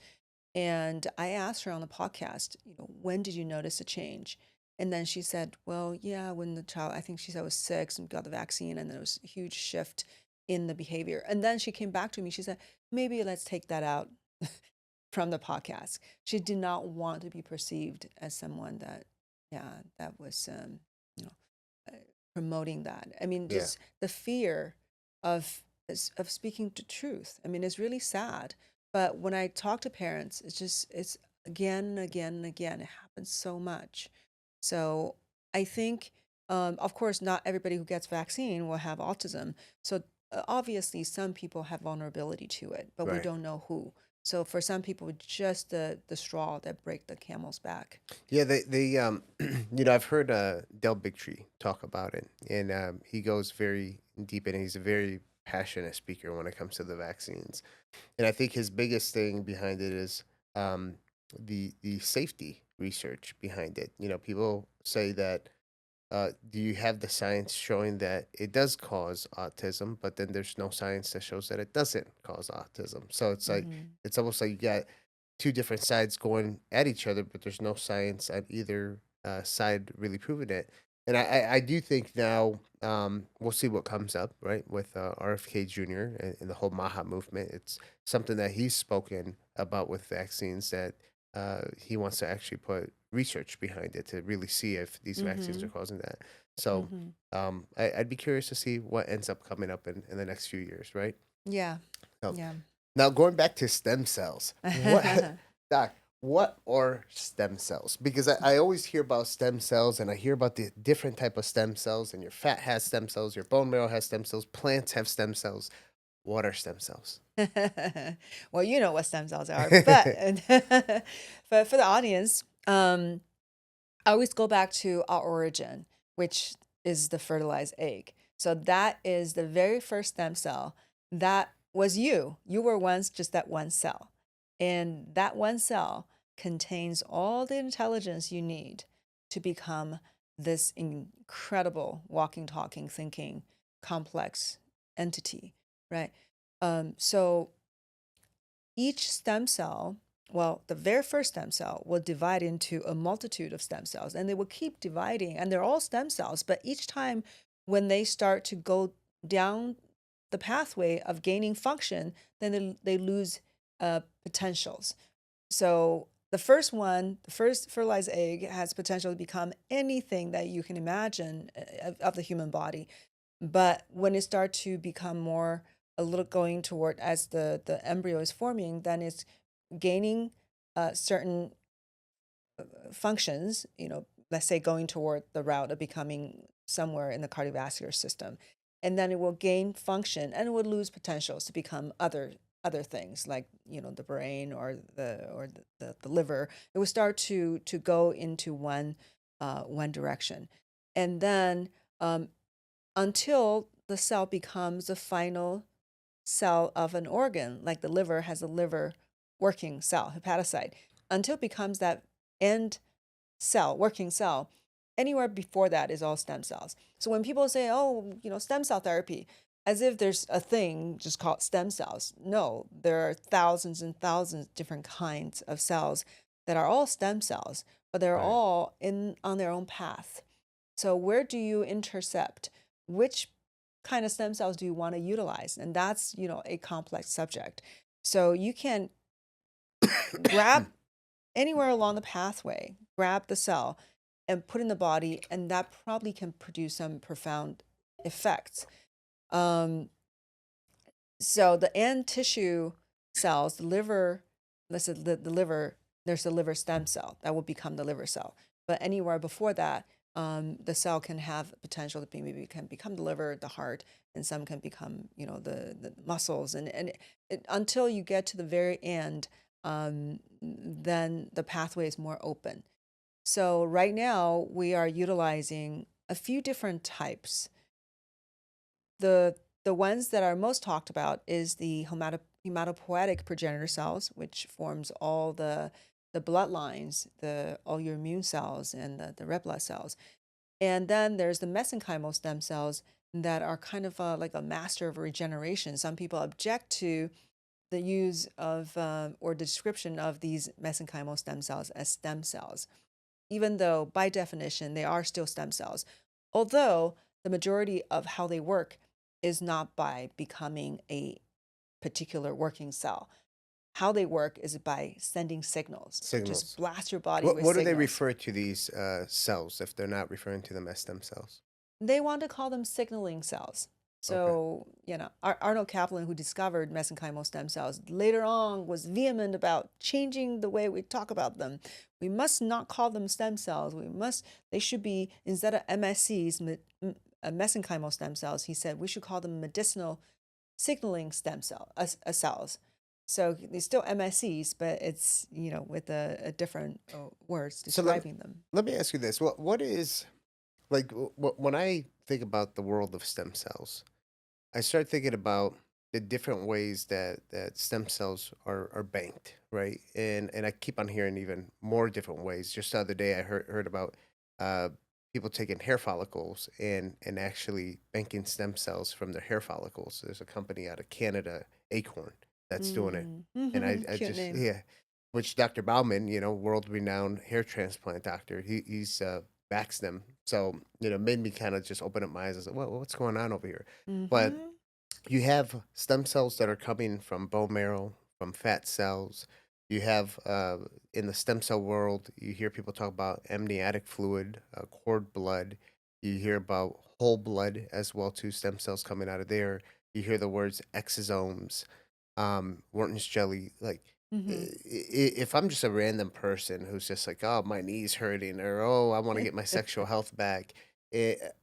And I asked her on the podcast, when did you notice a change? And then she said, well, yeah, when the child, I think she said was 6 and got the vaccine, and there was a huge shift in the behavior. And then she came back to me. She said, maybe let's take that out from the podcast. She did not want to be perceived as someone that, yeah, that was, you know, uh, promoting that. I mean, Yeah. just the fear of of speaking the truth. I mean, it's really sad. But when I talk to parents, it's again and again and again. It happens so much. So I think, of course, not everybody who gets vaccine will have autism. So obviously, some people have vulnerability to it, but we Right. don't know who. So for some people, just the straw that break the camel's back. Yeah, I've heard Del Bigtree talk about it, and he goes very deep in it. He's a very passionate speaker when it comes to the vaccines, and I think his biggest thing behind it is um, the safety research behind it. People say that do you have the science showing that it does cause autism, but then there's no science that shows that it doesn't cause autism. So it's like Hmm. it's almost like you got two different sides going at each other, but there's no science on either side really proving it. And I do think now we'll see what comes up, right, with RFK Jr. And the whole Maha movement. It's something that he's spoken about with vaccines that he wants to actually put research behind it to really see if these vaccines are Hmm. causing that. So Hmm. I'd be curious to see what ends up coming up in the next few years, right? Yeah. So Yeah. now going back to stem cells, what, Doc, what are stem cells? Because I always hear about stem cells and I hear about the different type of stem cells, and your fat has stem cells, your bone marrow has stem cells, plants have stem cells. What are stem cells? Well, you know what stem cells are, but for the audience, I always go back to our origin, which is the fertilized egg. So that is the very first stem cell that was you. You were once just that one cell. And that one cell contains all the intelligence you need to become this incredible walking, talking, thinking, complex entity, right? So each stem cell, well, the very first stem cell will divide into a multitude of stem cells, and they will keep dividing, and they're all stem cells, but each time when they start to go down the pathway of gaining function, then they lose potentials. So the first one, the first fertilized egg, has potential to become anything that you can imagine of the human body. But when it starts to become more a little going toward as the embryo is forming, then it's gaining certain functions, let's say going toward the route of becoming somewhere in the cardiovascular system. And then it will gain function and it will lose potentials to become other things like, the brain or the liver. It will start to go into one direction. And then until the cell becomes the final cell of an organ, like the liver has a liver working cell, hepatocyte, until it becomes that end cell, working cell. Anywhere before that is all stem cells. So when people say, oh, stem cell therapy, as if there's a thing just called stem cells. No, there are thousands and thousands of different kinds of cells that are all stem cells, but they're Right. all on their own path. So where do you intercept? Which kind of stem cells do you want to utilize? And that's, a complex subject. So you can grab anywhere along the pathway, grab the cell and put in the body, and that probably can produce some profound effects. Um, so the end tissue cells, the liver, let's say the liver, there's the liver stem cell that will become the liver cell. But anywhere before that, the cell can have potential to be, maybe can become the liver, the heart, and some can become, the muscles. Until you get to the very end, then the pathway is more open. So right now we are utilizing a few different types. The ones that are most talked about is the hematopoietic progenitor cells, which forms all the bloodlines, the all your immune cells and the red blood cells. And then there's the mesenchymal stem cells that are kind of like a master of regeneration. Some people object to the use of or description of these mesenchymal stem cells as stem cells, even though by definition they are still stem cells. Although the majority of how they work is not by becoming a particular working cell. How they work is by sending signals. Just Signals. blast your body What with what do they signals. refer to these cells if they're not referring to them as stem cells? They want to call them signaling cells. Okay. So, Arnold Kaplan, who discovered mesenchymal stem cells, later on was vehement about changing the way we talk about them. We must not call them stem cells. They should be, instead of MSCs, mesenchymal stem cells, he said we should call them medicinal signaling stem cells. So they're still MSCs, but it's, with a different words So let describing them. let me ask you this: what is like when I think about the world of stem cells, I start thinking about the different ways that stem cells are banked, right? And I keep on hearing even more different ways. Just the other day, I heard about uh, people taking hair follicles and actually banking stem cells from their hair follicles. There's a company out of Canada, Acorn, that's doing it, and I Cute just name. yeah, which Dr. Bauman, world renowned hair transplant doctor, he's backs them. So made me kind of just open up my eyes. I was like, well, what's going on over here? But Hmm. you have stem cells that are coming from bone marrow, from fat cells. You have in the stem cell world, you hear people talk about amniotic fluid, cord blood. You hear about whole blood as well too, stem cells coming out of there. You hear the words exosomes, Wharton's jelly. Like, Hmm. if I'm just a random person who's just like, oh, my knee's hurting, or oh, I want to get my sexual health back,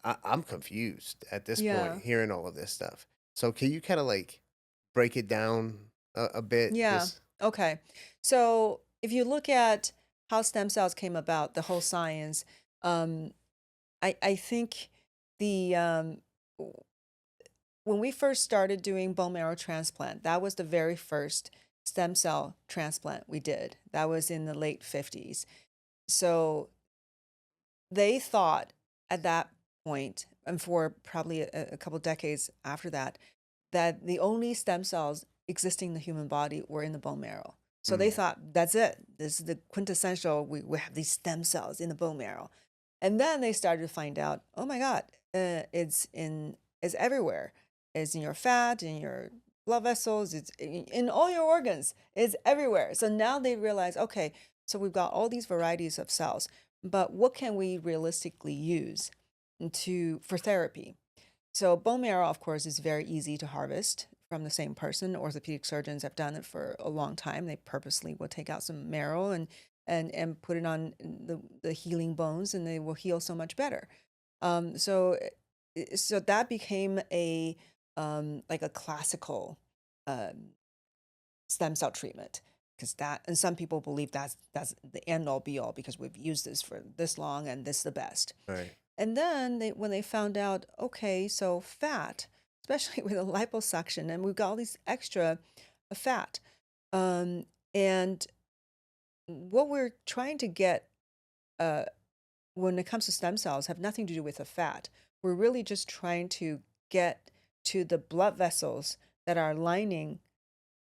I'm confused at this point Yeah. hearing all of this stuff. So can you kind of like break it down a bit? Yeah. Just Okay. So if you look at how stem cells came about, the whole science, um, I think the when we first started doing bone marrow transplant, that was the very first stem cell transplant we did. That was in the late 50s. So they thought at that point, and for probably a couple decades after that, that the only stem cells existing in the human body were in the bone marrow. So they mm, thought, that's it. This is the quintessential. We have these stem cells in the bone marrow. And then they started to find out, oh my God, it's everywhere. It's in your fat, in your blood vessels, it's in all your organs. It's everywhere. So now they realize, okay, so we've got all these varieties of cells, but what can we realistically use for therapy? So bone marrow, of course, is very easy to harvest from the same person. Orthopedic surgeons have done it for a long time. They purposely will take out some marrow and put it on the healing bones, and they will heal so much better. So that became a like a classical um, stem cell treatment, because that, and some people believe that's the end all be all because we've used this for this long and this is the best. right. And then when they found out, okay, so fat, especially with the liposuction, and we've got all these extra fat, um, and what we're trying to get uh, when it comes to stem cells have nothing to do with the fat. We're really just trying to get to the blood vessels that are lining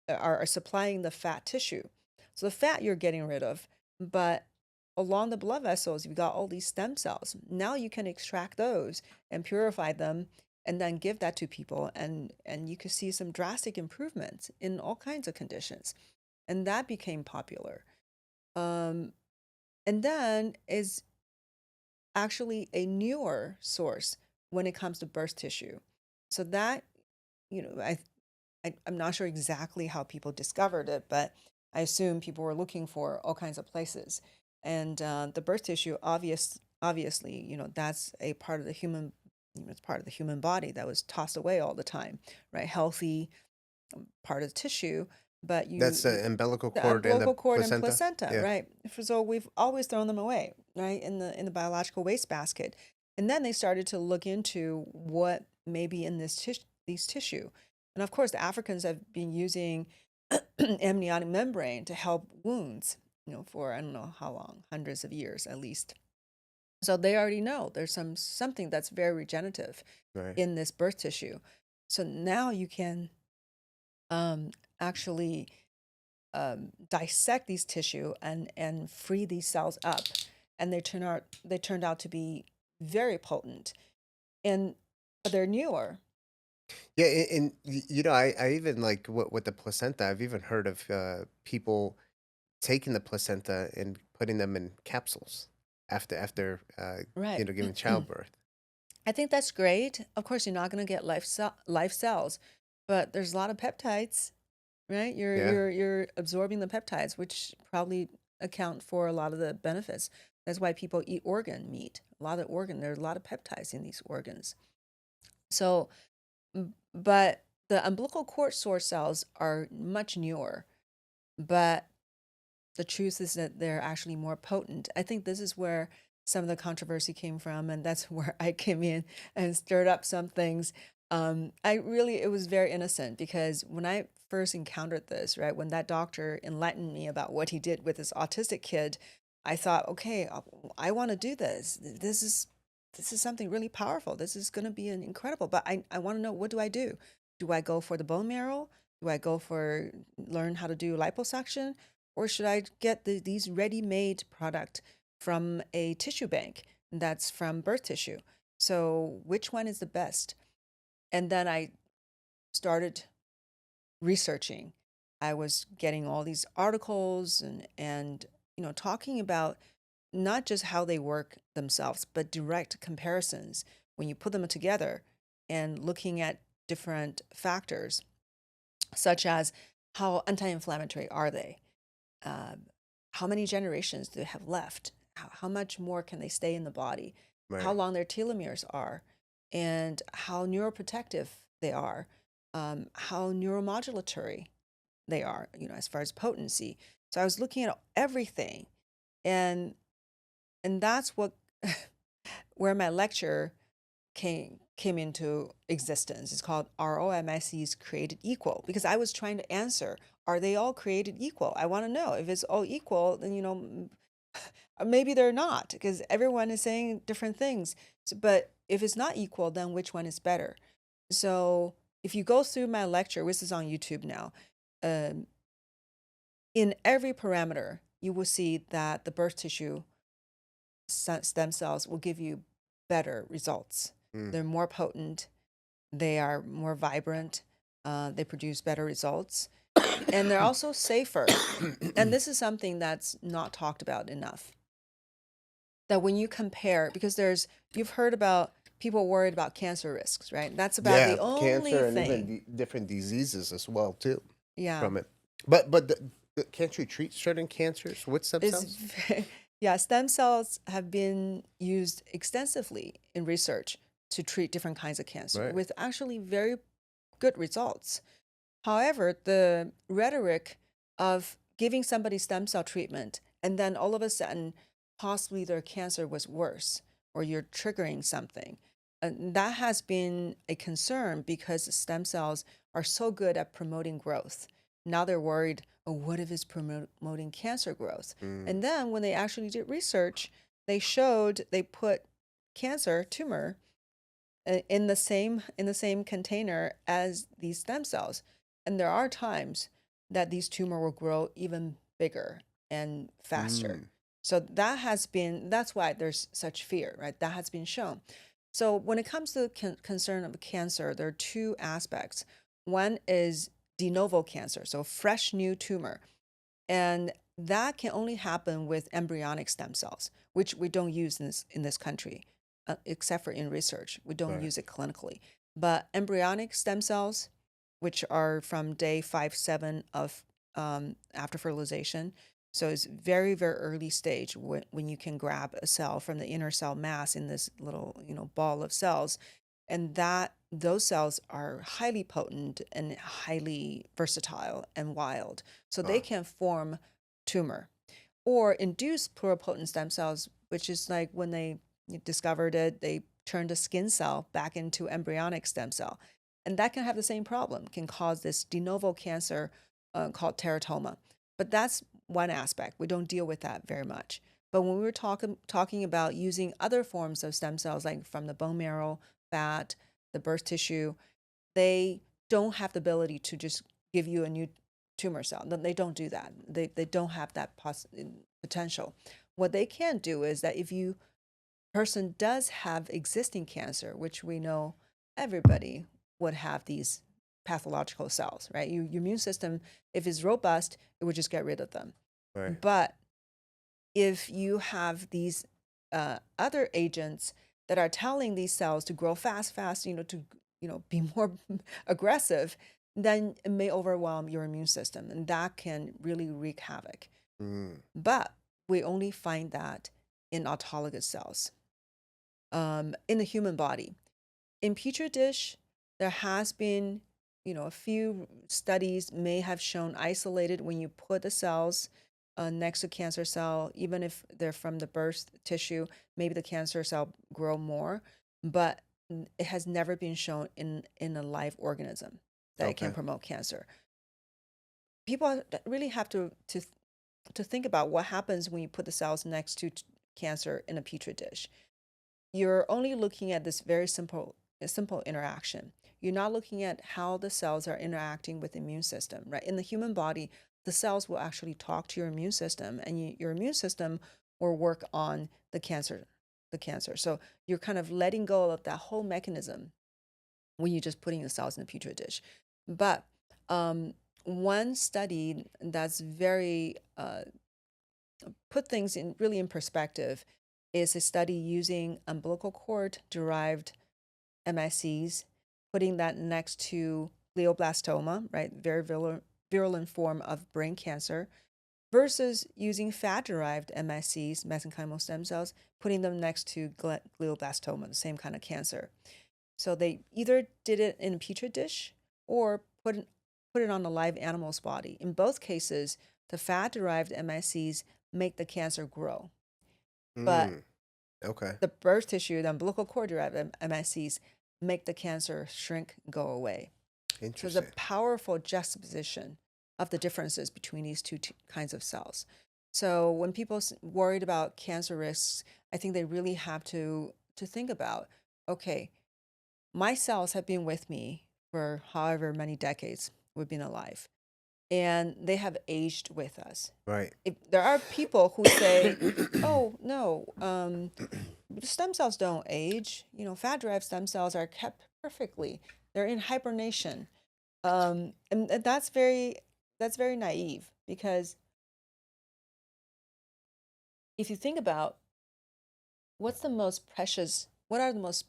are supplying the fat tissue. So the fat you're getting rid of, but along the blood vessels, you've got all these stem cells. Now you can extract those and purify them and then give that to people, and you could see some drastic improvements in all kinds of conditions. And that became popular. Um, and then is actually a newer source when it comes to birth tissue. So that, I'm not sure exactly how people discovered it, but I assume people were looking for all kinds of places. And the birth tissue, obviously, that's a part of the human, it's part of the human body that was tossed away all the time, right? Healthy part of the tissue, but That's the umbilical the cord and the umbilical cord and placenta. placenta, Yeah. right? So we've always thrown them away, right, in the biological waste basket. And then they started to look into what may be in these tissue. And of course, the Africans have been using amniotic membrane to help wounds, for I don't know how long, hundreds of years at least. So they already know there's something that's very regenerative Right. in this birth tissue. So now you can actually dissect these tissue and free these cells up, and they turned out to be very potent, and but they're newer. Yeah, I even like with the placenta. I've even heard of people taking the placenta and putting them in capsules after Right. giving childbirth. I think that's great. Of course, you're not going to get life cells, but there's a lot of peptides, right? You're Yeah. you're you're absorbing the peptides, which probably account for a lot of the benefits. That's why people eat organ meat. A lot of organ, there's a lot of peptides in these organs. So, but the umbilical cord source cells are much newer, but the truth is that they're actually more potent. I think this is where some of the controversy came from, and that's where I came in and stirred up some things. It was very innocent because when I first encountered this, right, when that doctor enlightened me about what he did with this autistic kid, I thought, okay, I want to do this. This is something really powerful. This is going to be an incredible. But I want to know, what do I do? Do I go for the bone marrow? Do I go for learn how to do liposuction? Or should I get these ready-made product from a tissue bank that's from birth tissue? So which one is the best? And then I started researching. I was getting all these articles and talking about not just how they work themselves, but direct comparisons when you put them together and looking at different factors, such as how anti-inflammatory are they? Um, how many generations do they have left? How much more can they stay in the body? How Right. long their telomeres are, and how neuroprotective they are, how neuromodulatory they are, as far as potency. So I was looking at everything, and that's what where my lecture came into existence. It's called Are all MSCs Created Equal? Because I was trying to answer, are they all created equal? I want to know if it's all equal, then maybe they're not, because everyone is saying different things. But if it's not equal, then which one is better? So if you go through my lecture, which is on YouTube now, um, in every parameter, you will see that the birth tissue stem cells will give you better results. Mm. They're more potent, they are more vibrant, they produce better results, and they're also safer. And this is something that's not talked about enough. That when you compare, because you've heard about people worried about cancer risks, right? That's about Yeah, the only cancer and even thing. different diseases as well too Yeah. from it. But can't you treat certain cancers with stem Is cells? yeah, stem cells have been used extensively in research to treat different kinds of cancer Right. with actually very good results. However, the rhetoric of giving somebody stem cell treatment and then all of a sudden, possibly their cancer was worse or you're triggering something, that has been a concern because stem cells are so good at promoting growth. Now they're worried, oh, what if it's promoting cancer growth? Mm. And then when they actually did research, they put cancer tumor in the same container as these stem cells, and there are times that these tumor will grow even bigger and faster. Mm. So that's why there's such fear, right? That has been shown. So when it comes to the concern of cancer, there are two aspects. One is de novo cancer, so fresh new tumor, and that can only happen with embryonic stem cells, which we don't use in this country, except for in research. We don't Right. use it clinically. But embryonic stem cells, which are from day 5-7 of after fertilization, so it's very, very early stage when you can grab a cell from the inner cell mass in this little, ball of cells, and that those cells are highly potent and highly versatile and wild, so they Oh, can form tumor or induce pluripotent stem cells, which is like when they discovered it, they turned a skin cell back into embryonic stem cell. And that can have the same problem, can cause this de novo cancer called teratoma. But that's one aspect. We don't deal with that very much. But when we were talking about using other forms of stem cells, like from the bone marrow, fat, the birth tissue, they don't have the ability to just give you a new tumor cell. They don't do that. They don't have that potential. What they can do is that if you person does have existing cancer, which we know everybody would have these pathological cells, right? Your immune system, if it's robust, it would just get rid of them. right. But if you have these other agents that are telling these cells to grow fast, to be more aggressive, then it may overwhelm your immune system, and that can really wreak havoc. Mm, But we only find that in autologous cells, in the human body. In petri dish, there has been, a few studies may have shown isolated when you put the cells next to cancer cell, even if they're from the birth tissue, maybe the cancer cell grow more, but it has never been shown in a live organism that it can okay. promote cancer. People really have to think about what happens when you put the cells next to cancer in a petri dish. You're only looking at this very simple interaction. You're not looking at how the cells are interacting with the immune system, right? In the human body, the cells will actually talk to your immune system, and your immune system will work on the cancer. So you're kind of letting go of that whole mechanism when you're just putting the cells in the petri dish. But one study that's very put things in really in perspective is a study using umbilical cord derived MSCs, putting that next to glioblastoma, right, very virulent form of brain cancer, versus using fat derived MSCs, mesenchymal stem cells, putting them next to glioblastoma, the same kind of cancer. So they either did it in a petri dish or put it on a live animal's body. In both cases, the fat derived MSCs make the cancer grow, but Mm, okay. the birth tissue, the umbilical cord derived MSCs, make the cancer shrink, go away. So it's a Interesting. powerful juxtaposition of the differences between these two kinds of cells. So when people worried about cancer risks, I think they really have to think about, okay, my cells have been with me for however many decades we've been alive, and they have aged with us. Right. If there are people who say, "Oh no, stem cells don't age. Fat-derived stem cells are kept perfectly. They're in hibernation," and that's very naive, because if you think about what are the most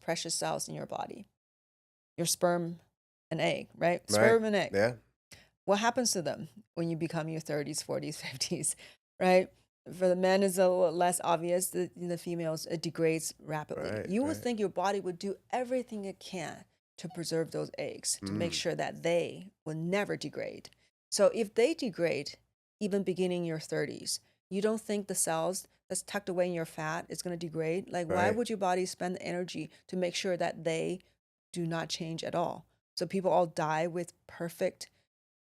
precious cells in your body? Your sperm and egg, right? Right. Sperm and egg. Yeah. What happens to them when you become your 30s, 40s, 50s, right? For the men, it's a little less obvious. The females, it degrades rapidly. Right. You would Right. think your body would do everything it can to preserve those eggs, to make Mm, sure that they will never degrade. So if they degrade, even beginning your 30s, you don't think the cells that's tucked away in your fat is going to degrade? Like, why right. would your body spend the energy to make sure that they do not change at all? So people all die with perfect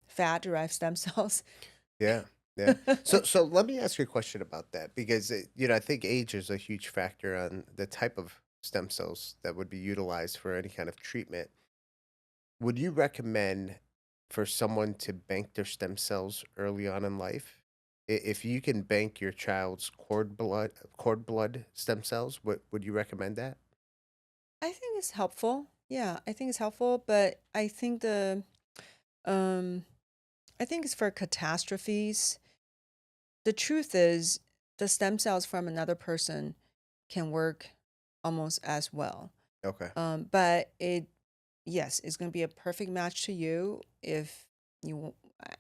fat derived stem cells. Yeah. Yeah. So let me ask you a question about that because I think age is a huge factor on the type of stem cells that would be utilized for any kind of treatment. Would you recommend for someone to bank their stem cells early on in life? If you can bank your child's cord blood stem cells, would you recommend that? I think it's helpful. Yeah, I think it's helpful, but um I think it's for catastrophes. The truth is the stem cells from another person can work almost as well. Okay. But it yes, it's going to be a perfect match to you if you.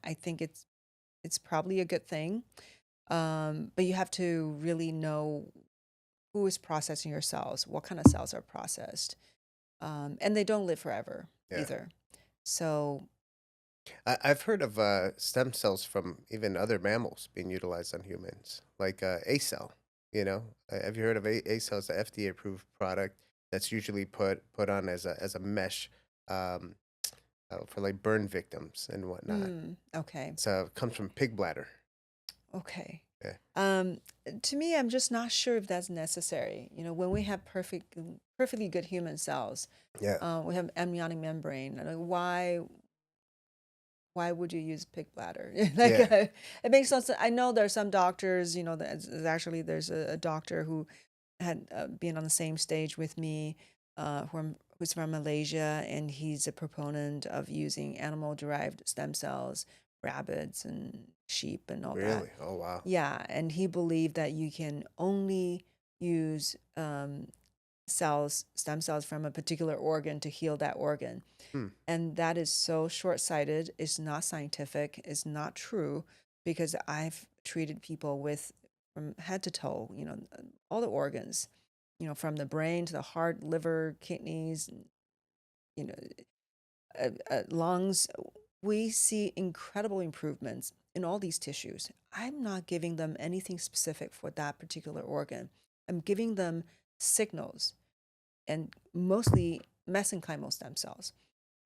I think it's probably a good thing. But you have to really know who is processing your cells, what kind of cells are processed, and they don't live forever Yeah. either. So, I've heard of stem cells from even other mammals being utilized on humans, like A cell. You know, have you heard of A cell? It's the FDA approved product that's usually put on as a mesh um, for like burn victims and whatnot. okay, So it comes from pig bladder. okay. Yeah, Um, to me, I'm just not sure if that's necessary. When we have perfectly good human cells, yeah, we have amniotic membrane. Why would you use pig bladder? Like, yeah. it makes no sense. I know there are some doctors, there's a doctor who had been on the same stage with me, who's from Malaysia, and he's a proponent of using animal-derived stem cells, rabbits and sheep and all that. Really? Oh wow. Yeah, and he believed that you can only use stem cells from a particular organ to heal that organ. Hmm. And that is so short-sighted. It's not scientific. It's not true because I've treated people with from head to toe, all the organs, from the brain to the heart, liver, kidneys, you know, lungs. We see incredible improvements in all these tissues. I'm not giving them anything specific for that particular organ. I'm giving them signals and mostly mesenchymal stem cells.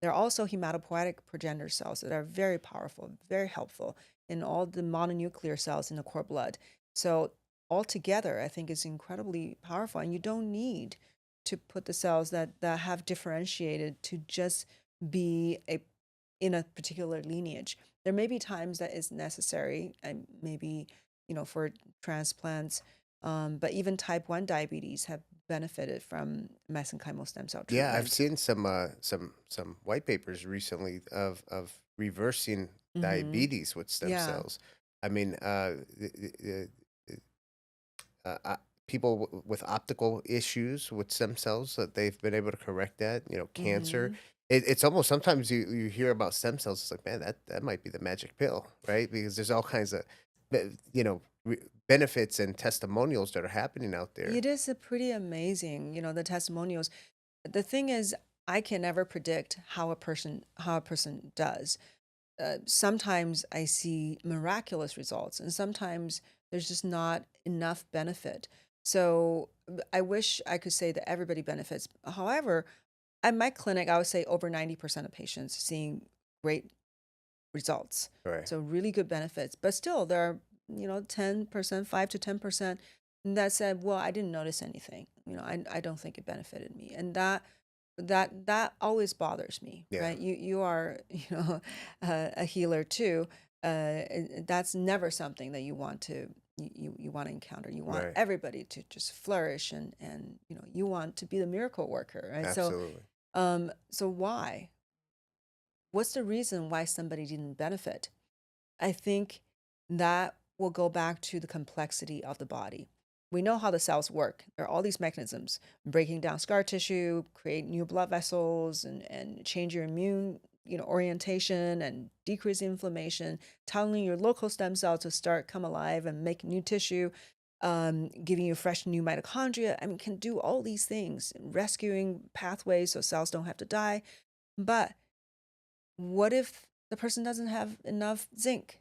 There are also hematopoietic progenitor cells that are very powerful, very helpful in all the mononuclear cells in the cord blood. So altogether, I think it's incredibly powerful, and you don't need to put the cells that have differentiated to just be in a particular lineage. There may be times that is necessary, and maybe for transplants, but even type 1 diabetes have benefited from mesenchymal stem cell Yeah, I've treatment. seen some white papers recently of reversing Hmm. diabetes with stem Yeah. cells. I mean, uh, uh, people with optical issues with stem cells that they've been able to correct that. You know, cancer. Hmm. It's almost sometimes you hear about stem cells. It's like, man, that might be the magic pill, right? Because there's all kinds of benefits and testimonials that are happening out there. It is a pretty amazing, the testimonials. The thing is, I can never predict how a person does. Sometimes I see miraculous results, and sometimes there's just not enough benefit. So I wish I could say that everybody benefits. However, at my clinic, I would say over 90% of patients seeing great results. Right. So really good benefits. But still, there are, 10%, 5 to 10% that said, well, I didn't notice anything. I don't think it benefited me. And that always bothers me, Yeah. right? You are, a healer too. That's never something that you want to you want to encounter. You want Right. everybody to just flourish, and you want to be the miracle worker, right? So Absolutely. so why? What's the reason why somebody didn't benefit? I think that will go back to the complexity of the body. We know how the cells work. There are all these mechanisms breaking down scar tissue, create new blood vessels, and change your immune orientation and decrease inflammation, telling your local stem cells to start come alive and make new tissue, giving you fresh new mitochondria. I mean, can do all these things, rescuing pathways so cells don't have to die. But what if the person doesn't have enough zinc?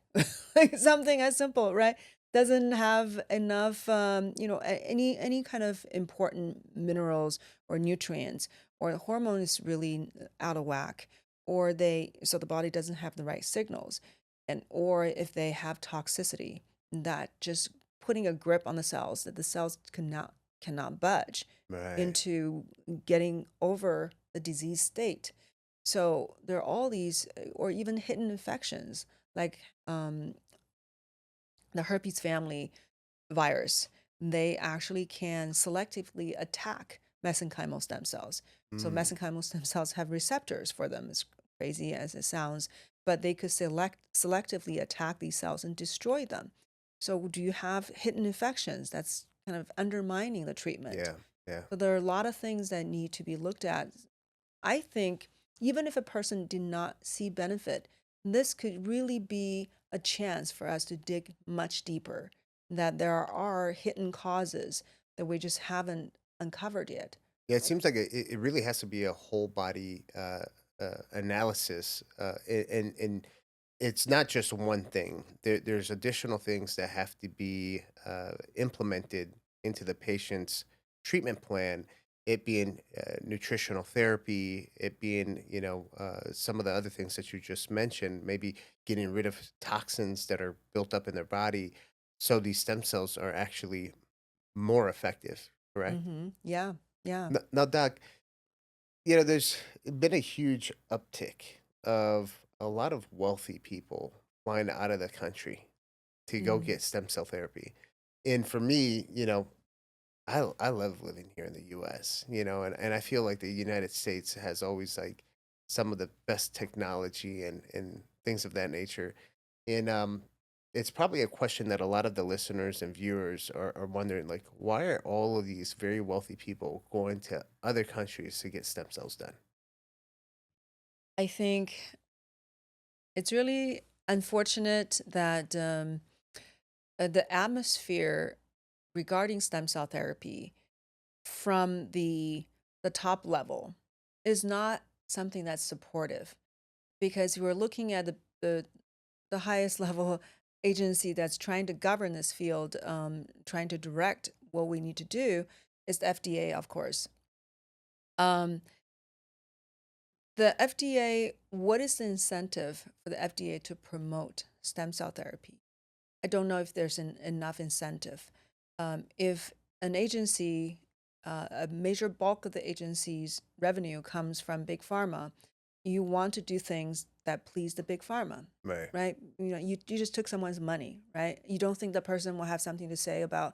Like something as simple, right? Doesn't have enough, any kind of important minerals or nutrients, or the hormone is really out of whack, or so the body doesn't have the right signals, or if they have toxicity that just putting a grip on the cells that the cells cannot budge Right. into getting over the disease state. So there are all these, or even hidden infections, like the herpes family virus. They actually can selectively attack mesenchymal stem cells. So Mm. mesenchymal stem cells have receptors for them, as crazy as it sounds, but they could selectively attack these cells and destroy them. So do you have hidden infections that's kind of undermining the treatment? Yeah. Yeah. So there are a lot of things that need to be looked at. I think even if a person did not see benefit, this could really be a chance for us to dig much deeper, that there are hidden causes that we just haven't uncovered yet. Yeah, it seems like it really has to be a whole body analysis, and it's not just one thing. There's additional things that have to be implemented into the patient's treatment plan. It being nutritional therapy, it being some of the other things that you just mentioned, maybe getting rid of toxins that are built up in their body, so these stem cells are actually more effective. Correct. Yeah, yeah. Now, Doc, there's been a huge uptick of a lot of wealthy people flying out of the country to go Mm. get stem cell therapy. And for me, I love living here in the US, and I feel like the United States has always like some of the best technology and things of that nature. And it's probably a question that a lot of the listeners and viewers are wondering, like, why are all of these very wealthy people going to other countries to get stem cells done? I think it's really unfortunate that the atmosphere regarding stem cell therapy from the top level is not something that's supportive, because we're looking at the highest level agency that's trying to govern this field, trying to direct what we need to do, is the FDA, of course. Um, the FDA, what is the incentive for the FDA to promote stem cell therapy? I don't know if there's enough incentive. If an agency, a major bulk of the agency's revenue comes from big pharma, you want to do things that please the big pharma, Right. right? You just took someone's money, right? You don't think the person will have something to say about,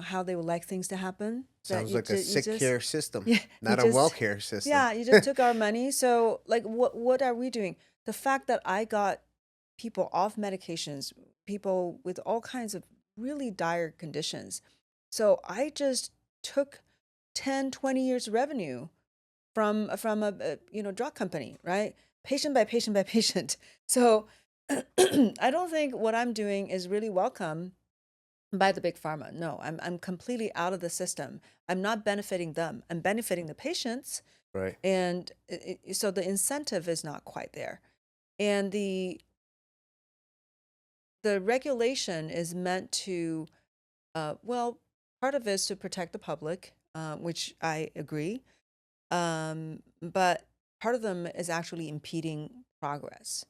how they would like things to happen. That Sounds like a you sick just, care system, yeah, you not a well just, care system. yeah, you just took our money. So like, what are we doing? The fact that I got people off medications, people with all kinds of really dire conditions. So I just took 10, 20 years revenue from a drug company, right? Patient by patient by patient. So I don't think what I'm doing is really welcome by the big pharma. No, I'm completely out of the system. I'm not benefiting them. I'm benefiting the patients, Right. and so the incentive is not quite there. And the regulation is meant to, well, part of it is to protect the public, which I agree. But part of them is actually impeding progress.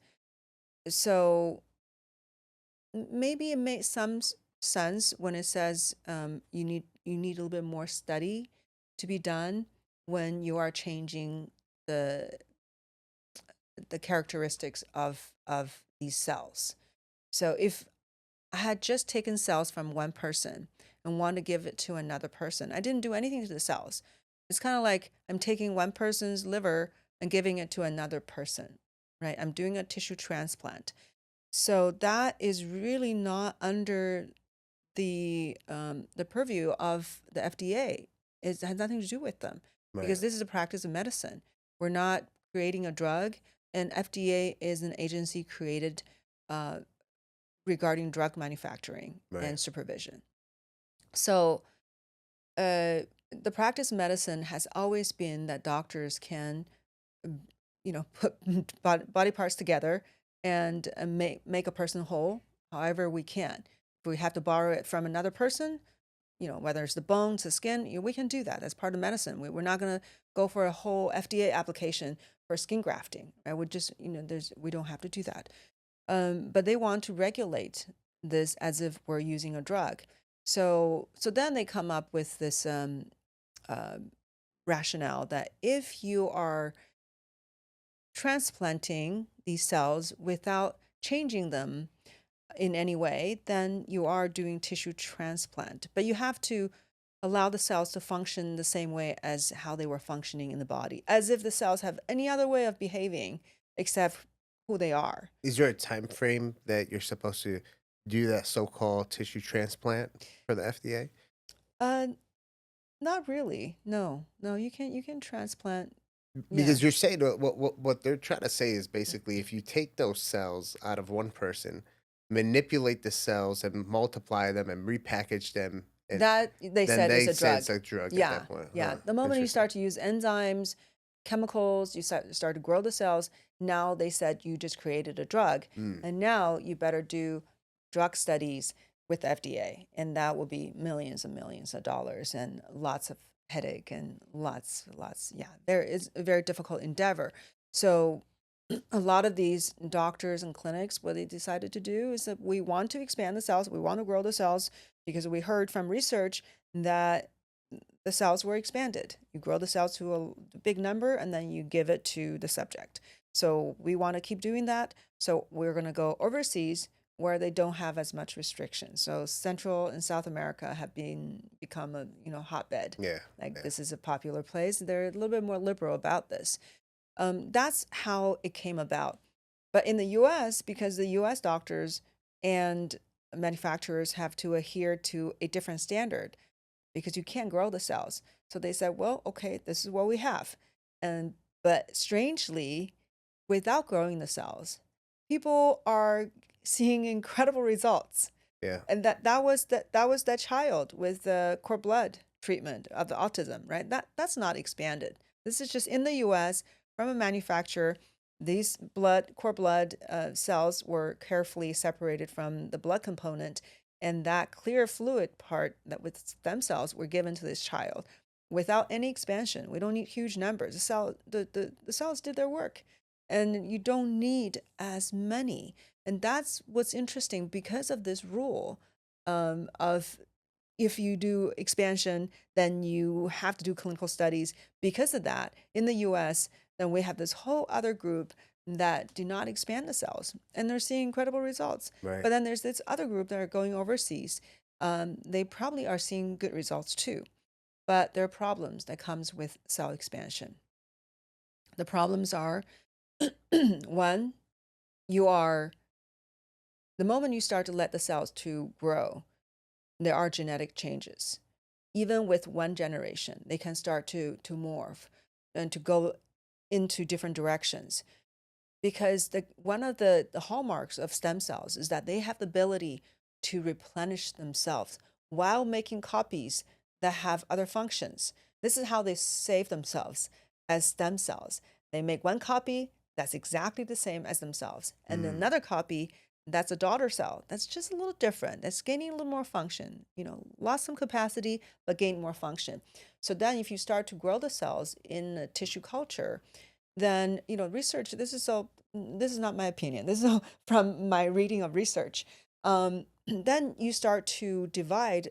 So maybe it makes some sense when it says, you need a little bit more study to be done when you are changing the the characteristics of these cells. So if I had just taken cells from one person and wanted to give it to another person, I didn't do anything to the cells. It's kind of like I'm taking one person's liver and giving it to another person, right? I'm doing a tissue transplant. So that is really not under the purview of the FDA. It has nothing to do with them, Right. because this is a practice of medicine. We're not creating a drug, and FDA is an agency created uh, regarding drug manufacturing Right. and supervision. So, uh, the practice of medicine has always been that doctors can, put body parts together and make a person whole however we can. If we have to borrow it from another person, whether it's the bones, the skin, we can do that. That's part of medicine. We're not going to go for a whole FDA application for skin grafting. Right? We just, we don't have to do that. But they want to regulate this as if we're using a drug. So then they come up with this uh, rationale that if you are transplanting these cells without changing them in any way, then you are doing tissue transplant. But you have to allow the cells to function the same way as how they were functioning in the body, as if the cells have any other way of behaving except who they are. Is there a time frame that you're supposed to do that so-called tissue transplant for the FDA? Uh, Not really. No, no, you can transplant. Yeah. Because you're saying what they're trying to say is basically if you take those cells out of one person, manipulate the cells and multiply them and repackage them, and That they then said is they a say it's drug. a drug at Yeah, that point. yeah. Huh. The moment you Interesting. start to use enzymes, chemicals, you start to grow the cells. Now they said you just created a drug, Mm. and now you better do drug studies with FDA, and that will be millions and millions of dollars and lots of headache and lots. Yeah, there is a very difficult endeavor. So a lot of these doctors and clinics, what they decided to do is that we want to expand the cells, we want to grow the cells because we heard from research that the cells were expanded. You grow the cells to a big number and then you give it to the subject. So we want to keep doing that. So we're going to go overseas where they don't have as much restriction. So Central and South America have become a hotbed. Yeah. Like Yeah. this is a popular place. They're a little bit more liberal about this. That's how it came about. But in the US, because the US doctors and manufacturers have to adhere to a different standard because you can't grow the cells. So they said, well, okay, this is what we have. And but strangely, without growing the cells, people are seeing incredible results. Yeah. And that was that child with the cord blood treatment of the autism, right? That's not expanded. This is just in the US from a manufacturer. These cord blood cells were carefully separated from the blood component, and that clear fluid part that with stem cells were given to this child without any expansion. We don't need huge numbers. The cells did their work, and you don't need as many. And that's what's interesting because of this rule of if you do expansion, then you have to do clinical studies. Because of that, in the US, then we have this whole other group that do not expand the cells, and they're seeing incredible results. Right. But then there's this other group that are going overseas. They probably are seeing good results too, but there are problems that comes with cell expansion. The problems are one, you are the moment you start to let the cells to grow, there are genetic changes. Even with one generation, they can start to morph and to go into different directions. Because one of the hallmarks of stem cells is that they have the ability to replenish themselves while making copies that have other functions. This is how they save themselves as stem cells. They make one copy that's exactly the same as themselves, and Mm. another copy that's a daughter cell that's just a little different, that's gaining a little more function, lost some capacity, but gained more function. So then if you start to grow the cells in a tissue culture, then research, this is not my opinion, this is all from my reading of research. Then you start to divide,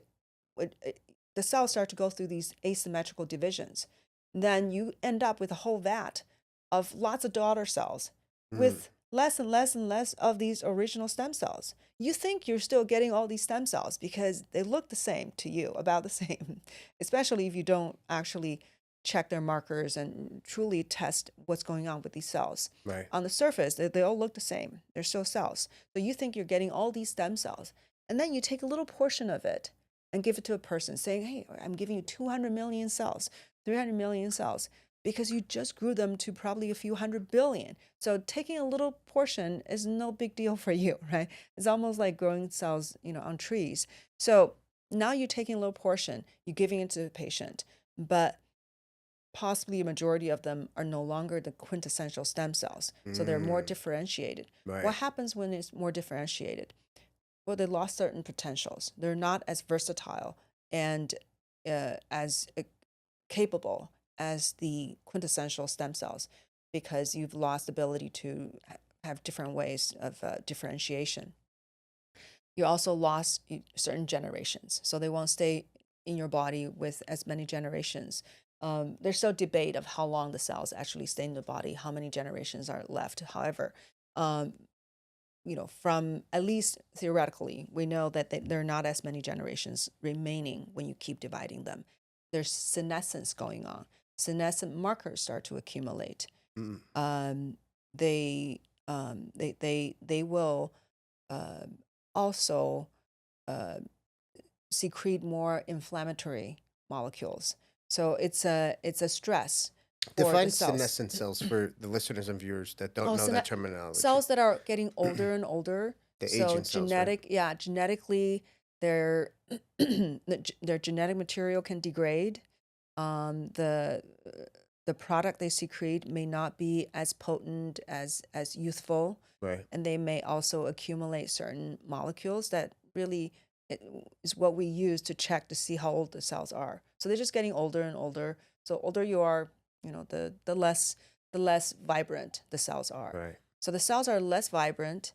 the cells start to go through these asymmetrical divisions. Then you end up with a whole vat of lots of daughter cells Mm. with less and less and less of these original stem cells. You think you're still getting all these stem cells because they look the same to you, about the same, especially if you don't actually check their markers and truly test what's going on with these cells. Right. On the surface, they all look the same. They're still cells. So you think you're getting all these stem cells. And then you take a little portion of it and give it to a person saying, hey, I'm giving you 200 million cells, 300 million cells, because you just grew them to probably a few hundred billion. So taking a little portion is no big deal for you, right? It's almost like growing cells, on trees. So now you're taking a little portion, you're giving it to the patient, but possibly a majority of them are no longer the quintessential stem cells. So they're more Mm. differentiated. Right. What happens when it's more differentiated? Well, they lost certain potentials. They're not as versatile and as capable as the quintessential stem cells because you've lost the ability to have different ways of differentiation. You also lost certain generations, so they won't stay in your body with as many generations. There's still debate of how long the cells actually stay in the body, how many generations are left. However, um, from at least theoretically, we know that there are not as many generations remaining when you keep dividing them. There's senescence going on. Senescent markers start to accumulate. Mm. Um, they will uh, also uh, secrete more inflammatory molecules. So it's a stress for the Define cells. senescent cells for the listeners and viewers that don't Oh, know so that that terminology. cells that are getting older and older. The So aging cells, right? genetically, their their genetic material can degrade. The product they secrete may not be as potent as youthful, Right. and they may also accumulate certain molecules that really it is what we use to check to see how old the cells are. So they're just getting older and older. So older you are, the less vibrant the cells are. Right. So the cells are less vibrant,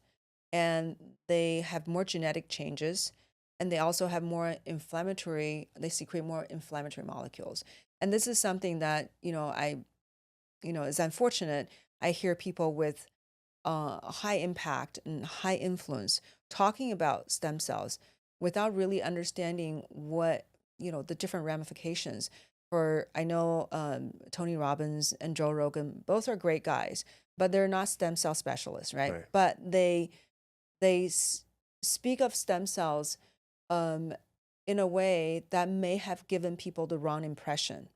and they have more genetic changes, and they also have more inflammatory. They secrete more inflammatory molecules. And this is something that is unfortunate. I hear people with high impact and high influence talking about stem cells without really understanding what the different ramifications. For I know Tony Robbins and Joe Rogan, both are great guys, but they're not stem cell specialists, right? Right. But they speak of stem cells um, in a way that may have given people the wrong impression.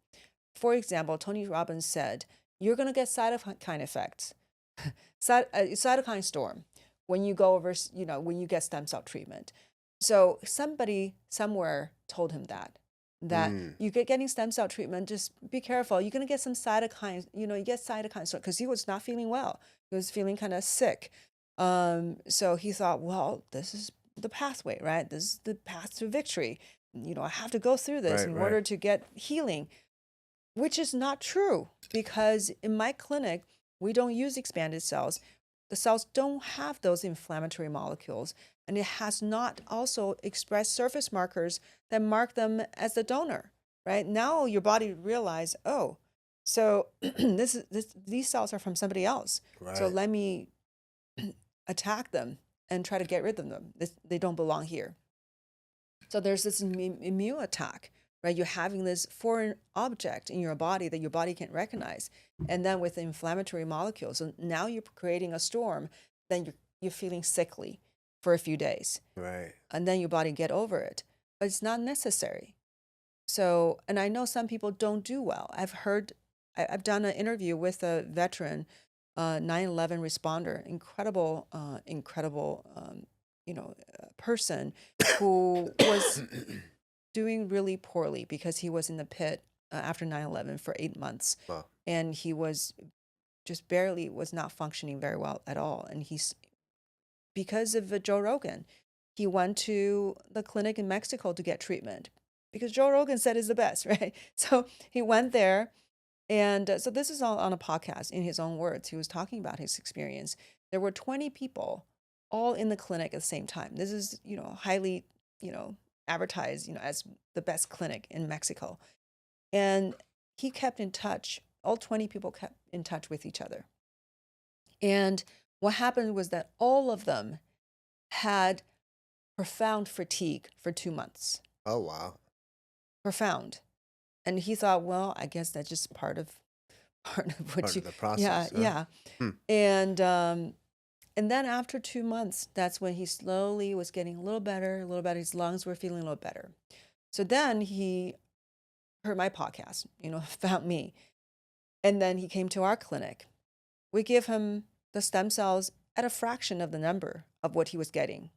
For example, Tony Robbins said, "You're going to get cytokine effects, cytokine storm when you go over, when you get stem cell treatment." So somebody somewhere told him that Mm. you get getting stem cell treatment, just be careful. You're going to get some cytokines, you get cytokines because he was not feeling well. He was feeling kind of sick. So he thought, well, this is the pathway, right? This is the path to victory. I have to go through this Right. in Right. order to get healing, which is not true because in my clinic, we don't use expanded cells. The cells don't have those inflammatory molecules, and it has not also expressed surface markers that mark them as the donor, right? Now your body realize, oh, so these cells are from somebody else. So Right. let me attack them and try to get rid of them. They don't belong here. So there's this immune attack, right? You're having this foreign object in your body that your body can't recognize. And then with the inflammatory molecules, so now you're creating a storm, then you're feeling sickly for a few days. Right. And then your body get over it. But it's not necessary. So, and I know some people don't do well. I've done an interview with a veteran, 9/11 responder, incredible, person who was doing really poorly because he was in the pit after 9/11 for 8 months, Wow. and he was just barely was not functioning very well at all. And he's because of Joe Rogan, he went to the clinic in Mexico to get treatment because Joe Rogan said is the best, right? So he went there, and so this is all on a podcast. In his own words, he was talking about his experience. There were 20 people all in the clinic at the same time. This is, highly, advertised, as the best clinic in Mexico. And he kept in touch. All 20 people kept in touch with each other. And what happened was that all of them had profound fatigue for 2 months. Oh, wow. Profound. And he thought, well, I guess that's just part of what Part you, of the yeah, process. Huh? yeah. Hmm. And then after 2 months, that's when he slowly was getting a little better, a little better. His lungs were feeling a little better. So then he heard my podcast, found me. And then he came to our clinic. We give him the stem cells at a fraction of the number of what he was getting.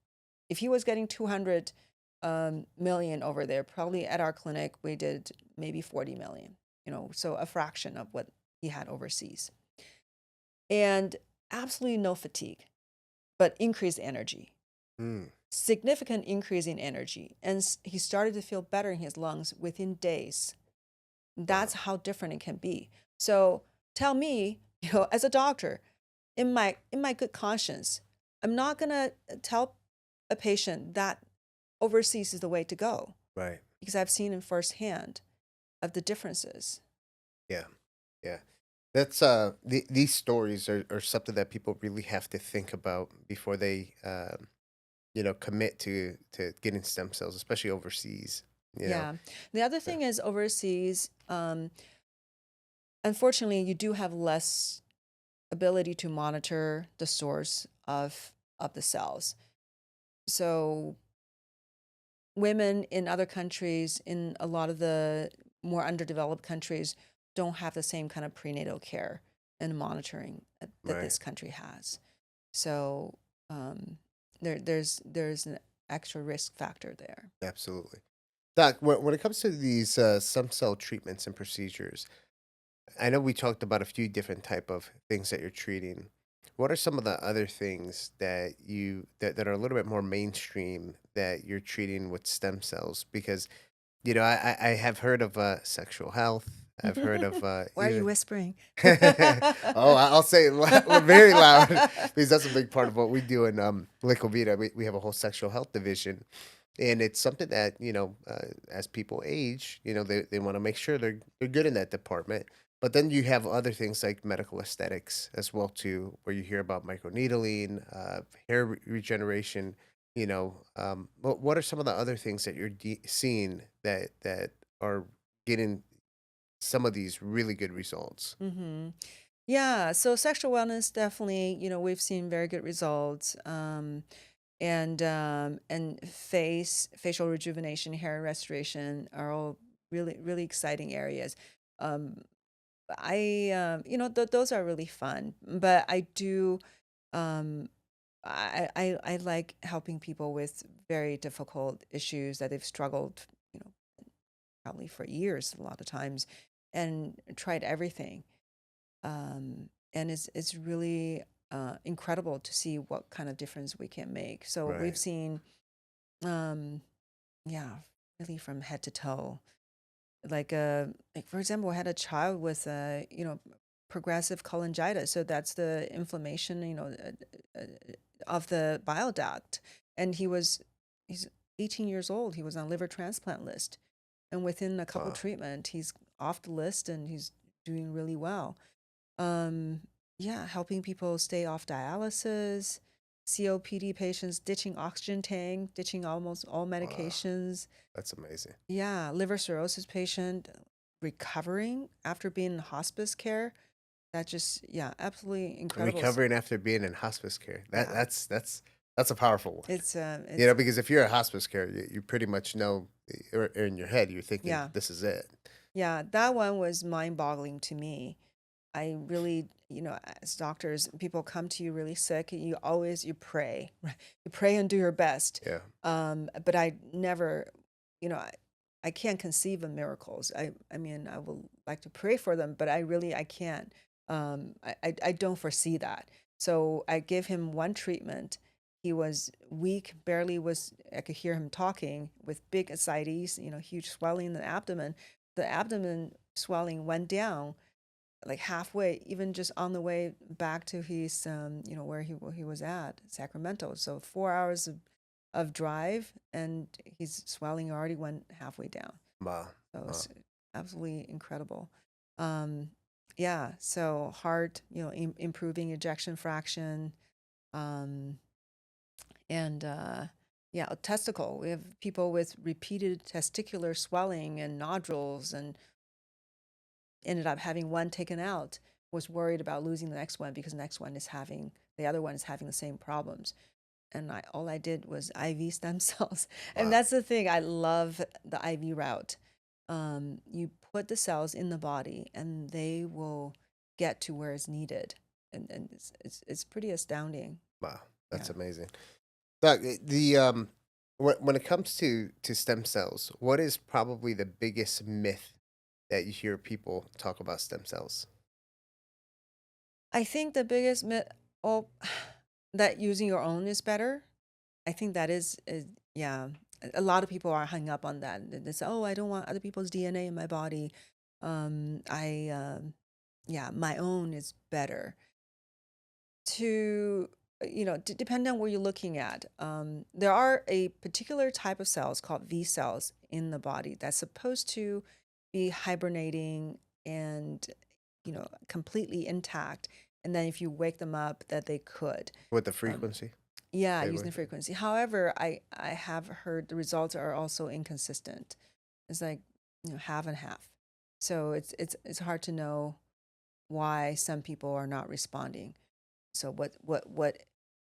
If he was getting 200 million over there, probably at our clinic, we did maybe 40 million, so a fraction of what he had overseas. And absolutely no fatigue, but increased energy, Mm. significant increase in energy. And he started to feel better in his lungs within days. That's Wow. how different it can be. So tell me, as a doctor, in my good conscience, I'm not gonna tell a patient that overseas is the way to go Right. because I've seen in firsthand of the differences. Yeah. Yeah. That's these stories are something that people really have to think about before they commit to getting stem cells, especially overseas. You know. Yeah. The other Yeah. thing is overseas, unfortunately, you do have less ability to monitor the source of the cells. So women in other countries, in a lot of the more underdeveloped countries, don't have the same kind of prenatal care and monitoring that Right. this country has. So um, there's an extra risk factor there. Absolutely. Doc, when it comes to these stem cell treatments and procedures, I know we talked about a few different type of things that you're treating. What are some of the other things that are a little bit more mainstream that you're treating with stem cells? Because I have heard of sexual health. I've heard of Why are you even whispering? oh, I'll say it very loud because that's a big part of what we do in Liquid Vita. We have a whole sexual health division, and it's something that as people age, they want to make sure they're good in that department. But then you have other things like medical aesthetics as well too, where you hear about microneedling, hair regeneration. What are some of the other things that you're seeing that are getting some of these really good results? hmm Yeah, so sexual wellness definitely, we've seen very good results. And facial rejuvenation, hair restoration are all really really exciting areas. Um, those are really fun, but I do I like helping people with very difficult issues that they've struggled, you know, probably for years a lot of times, and tried everything. And it's really incredible to see what kind of difference we can make. So we've Right. seen, um, yeah, really from head to toe. Like for example, I had a child with progressive cholangitis. So that's the inflammation, of the bile duct, and he's 18 years old. He was on liver transplant list, and within a couple Wow. treatment, he's off the list and he's doing really well. Um, yeah, helping people stay off dialysis, COPD patients ditching oxygen tank, ditching almost all Wow. medications. That's amazing. Yeah, liver cirrhosis patient recovering after being in hospice care. That just, yeah, absolutely incredible. Recovering after being in hospice care. That Yeah, that's a powerful one. it's Because if you're a hospice care, you pretty much know, or in your head, you're thinking yeah, this is it. yeah. That one was mind-boggling to me. I really, as doctors, people come to you really sick, and you pray, right? You pray and do your best. Yeah. But I never, I can't conceive of miracles. I mean, I will like to pray for them, but I can't. I don't foresee that. So I give him one treatment. He was weak, barely was, I could hear him talking with big ascites, huge swelling in the abdomen. The abdomen swelling went down like halfway, even just on the way back to his, where he was at Sacramento. So 4 hours of drive, and his swelling already went halfway down. Wow. So Wow. it's absolutely incredible. Um, yeah. So heart, improving ejection fraction, um, and yeah, testicle. We have people with repeated testicular swelling and nodules, and ended up having one taken out, was worried about losing the next one because the other one is having the same problems. And all I did was IV stem cells. And Wow. that's the thing. I love the IV route. You put the cells in the body and they will get to where it's needed. And it's pretty astounding. Wow. That's Yeah. amazing. Doc, when it comes to stem cells, what is probably the biggest myth that you hear people talk about stem cells? I think the biggest myth, oh, that using your own is better. I think that is yeah. A lot of people are hung up on that. They say, "Oh, I don't want other people's DNA in my body. Yeah, my own is better." To depend on where you're looking at. There are a particular type of cells called V cells in the body that's supposed to be hibernating and completely intact. And then if you wake them up, that they could. With the Um, frequency yeah, they using the work? frequency. However, I have heard the results are also inconsistent. It's like, half and half. So it's hard to know why some people are not responding. So what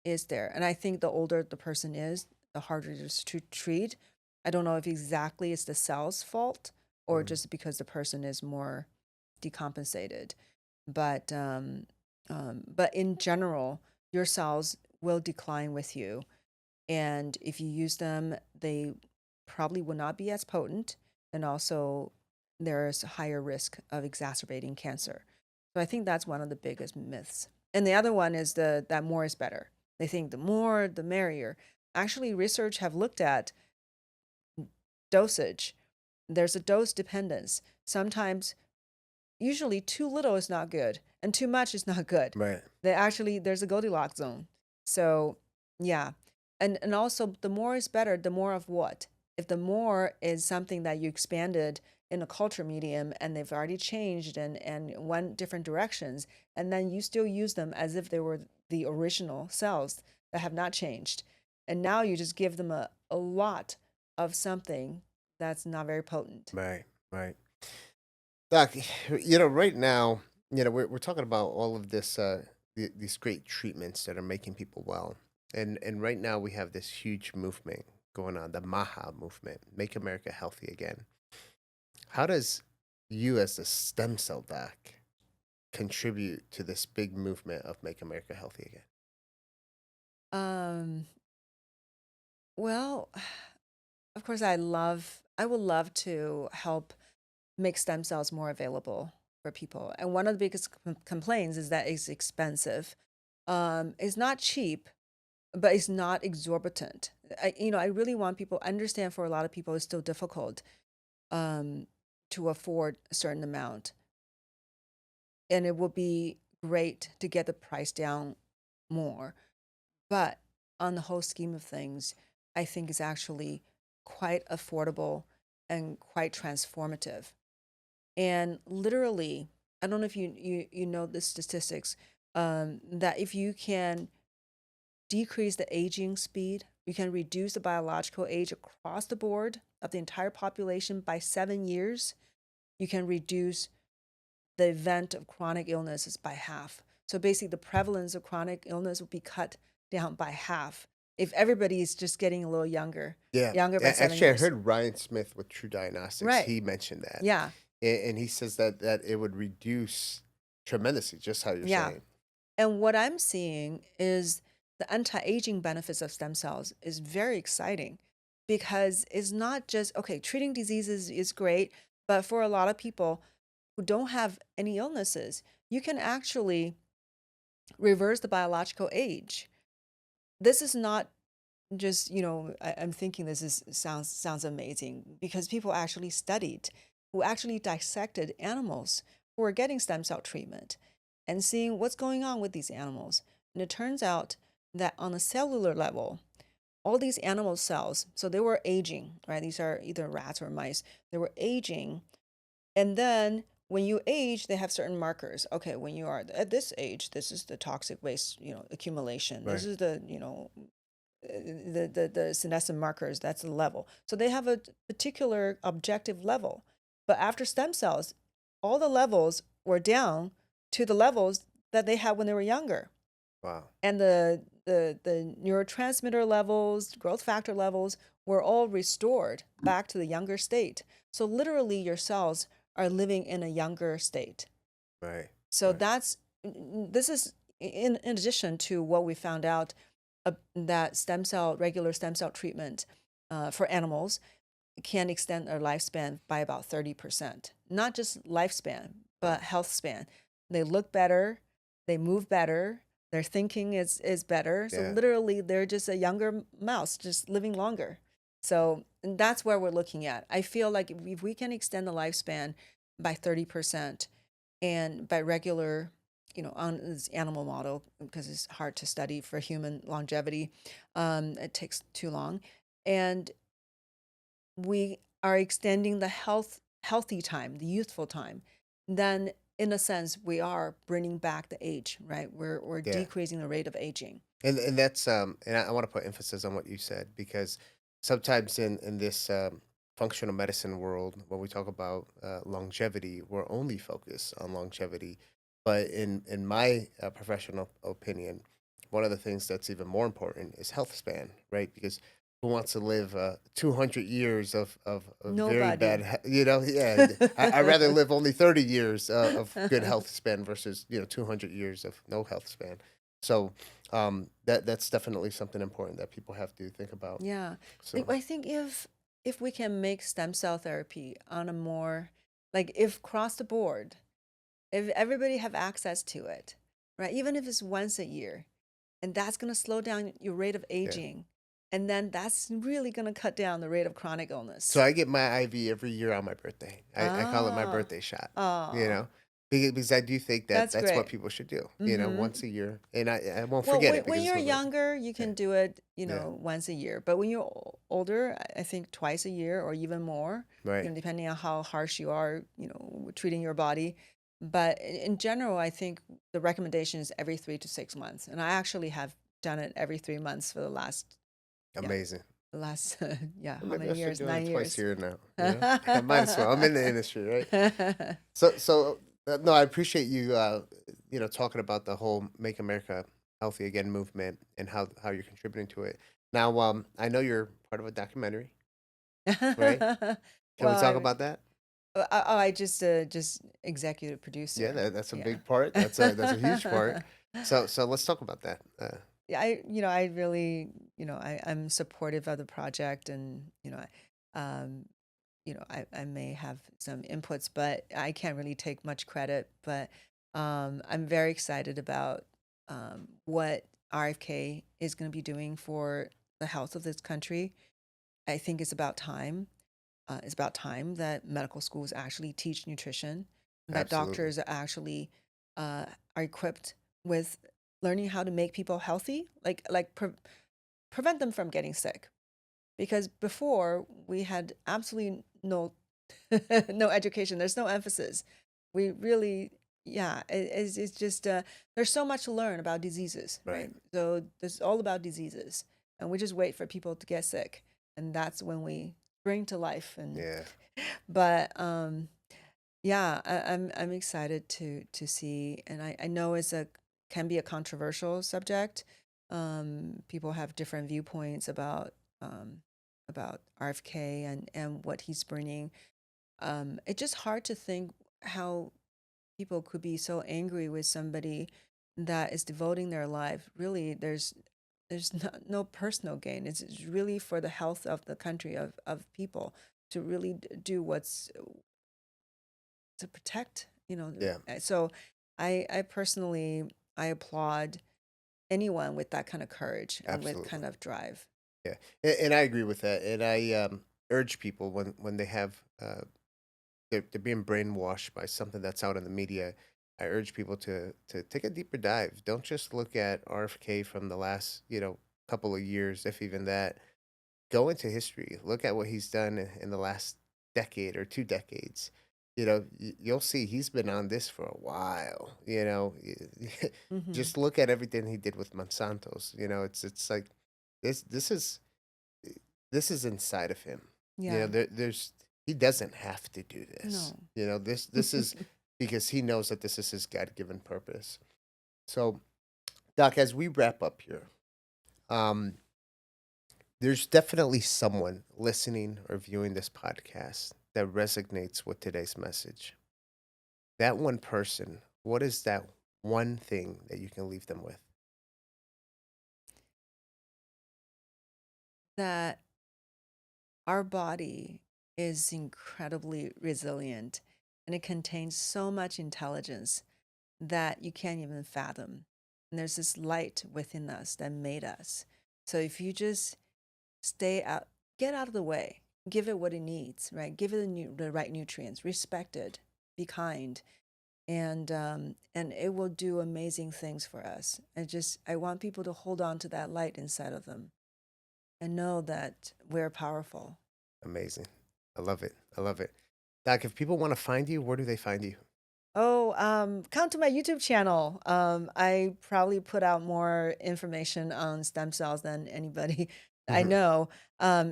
is there? And I think the older the person is, the harder it is to treat. I don't know if exactly it's the cell's fault or Mhm. just because the person is more, decompensated. But but in general, your cells will decline with you, and if you use them, they probably will not be as potent, and also there's a higher risk of exacerbating cancer. So I think that's one of the biggest myths. And the other one is that more is better. They think the more, the merrier. Actually, research have looked at dosage. There's a dose dependence. Sometimes, usually too little is not good, and too much is not good. Right. There's a Goldilocks zone. So yeah, and also the more is better. The more of what? If the more is something that you expanded in a culture medium and they've already changed and went different directions, and then you still use them as if they were the original cells that have not changed, and now you just give them a lot of something that's not very potent. Right. Right. Doc, right now, we're talking about all of this, these great treatments that are making people well, and right now we have this huge movement going on, the MAHA movement, Make America Healthy Again. How does you, as a stem cell doc, contribute to this big movement of Make America Healthy Again? Um, well, of course, I would love to help make stem cells more available for people. And one of the biggest complaints is that it's expensive. It's not cheap, but it's not exorbitant. I really want people understand. For a lot of people, it's still difficult um, to afford a certain amount, and it will be great to get the price down more. But on the whole scheme of things, I think it's actually quite affordable and quite transformative. And literally, I don't know if you know the statistics, that if you can decrease the aging speed, you can reduce the biological age across the board of the entire population by 7 years. You can reduce the event of chronic illnesses by half. So basically, the prevalence of chronic illness will be cut down by half if everybody is just getting a little younger, Yeah. younger by seven Actually, I years. heard Ryan Smith with True Diagnostics. Right. He mentioned that, Yeah. and he says that it would reduce tremendously, just how you're Yeah. saying. And what I'm seeing is the anti-aging benefits of stem cells is very exciting, because it's not just, okay, treating diseases is great, but for a lot of people who don't have any illnesses, you can actually reverse the biological age. This is not just, I'm thinking this is sounds amazing, because people actually studied, who actually dissected animals who were getting stem cell treatment and seeing what's going on with these animals. And it turns out that on a cellular level, all these animal cells, so they were aging, right? These are either rats or mice. They were aging, and then when you age, they have certain markers. Okay, when you are at this age, this is the toxic waste, accumulation. This Right. is the, the senescent markers. That's the level. So they have a particular objective level. But after stem cells, all the levels were down to the levels that they had when they were younger. Wow. And the neurotransmitter levels, growth factor levels were all restored back to the younger state. So literally, your cells are living in a younger state. Right. So Right. this is in addition to what we found out, that regular stem cell treatment for animals can extend their lifespan by about 30%. Not just lifespan, but Wow. health span. They look better, they move better, their thinking is better. So Yeah. literally, they're just a younger mouse, just living longer. So and that's where we're looking at. I feel like if we can extend the lifespan by 30%, and by regular, on this animal model, because it's hard to study for human longevity, it takes too long, and we are extending the healthy time, the youthful time, then in a sense we are bringing back the age, right? We're Yeah. decreasing the rate of aging. And that's and I want to put emphasis on what you said, because sometimes in this functional medicine world, when we talk about longevity, we're only focused on longevity. But in my professional opinion, one of the things that's even more important is health span, right? Because who wants to live 200 years of very bad, Nobody. yeah. I'd rather live only 30 years of good health span versus 200 years of no health span. So that's definitely something important that people have to think about. Yeah. So I think if we can make stem cell therapy on a more like if across the board, if everybody have access to it, right? Even if it's once a year, and that's going to slow down your rate of yeah. aging, and then that's really going to cut down the rate of chronic So illness. I get my IV every year on my birthday. I call it my Ah, birthday shot, you oh, know, because I do think that that's that's what great. people should do, Mm-hmm. once a year. And I won't Well, forget it when because it's you're my birthday. younger, you Yeah. can do it, Yeah. once a year. But when you're older, I think twice a year or even more, Right. depending on how harsh you are, treating your body. But in general, I think the recommendation is every 3 to 6 months. And I actually have done it every 3 months for the last, yeah, Amazing. the last, yeah, Well, how maybe many I should years? do it nine twice a years. year now, I might as well. I'm in the industry, right? No, I appreciate you, talking about the whole "Make America Healthy Again" movement and how you're contributing to it. Now, I know you're part of a documentary, right? Can we Well, talk about that? I just executive Yeah, producer. that's a Yeah. big part. That's a huge part. So let's talk about that. Yeah, I really, I'm supportive of the project and, I may have some inputs, but I can't really take much credit. But I'm very excited about what RFK is going to be doing for the health of this country. I think it's about time. It's about time that medical schools actually teach nutrition, that Absolutely. doctors actually are equipped with learning how to make people healthy, prevent them from getting sick. Because before we had absolutely no no education. There's no emphasis. We really, yeah, it's just there's so much to learn about diseases, Right. right? So it's all about diseases, and we just wait for people to get sick, and that's when we bring to life. And Yeah. but yeah, I'm excited to see, and I know can be a controversial subject. People have different viewpoints about RFK and what he's bringing. It's just hard to think how people could be so angry with somebody that is devoting their life. Really, there's no personal gain. It's really for the health of the country of people to really do what's to protect. Yeah. So I personally I applaud anyone with that kind of courage and with Absolutely. kind of drive. Yeah. And I agree with that. And I urge people when they have they're being brainwashed by something that's out in the media. I urge people to take a deeper dive. Don't just look at RFK from the last couple of years, if even that. Go into history. Look at what he's done in the last decade or 2 decades. You'll see he's been on this for a while. Hmm. Just look at everything he did with Monsanto's. It's like this is this is inside of him. Yeah. There's he doesn't have to do this. No. This is because he knows that this is his God given purpose. So, Doc, as we wrap up here, um, there's definitely someone listening or viewing this podcast that resonates with today's message. That one person, what is that one thing that you can leave them with? That our body is incredibly resilient and it contains so much intelligence that you can't even fathom. And there's this light within us that made us. So if you just stay out, get out of the way, give it what it needs, right? Give it the right nutrients, respect it, be kind, and it will do amazing things for us. I want people to hold on to that light inside of them and know that we're powerful. Amazing. I love it. I love it. Doc, if people want to find you, where do they find you? Oh, come to my YouTube channel. I probably put out more information on stem cells than anybody I Mhm. know.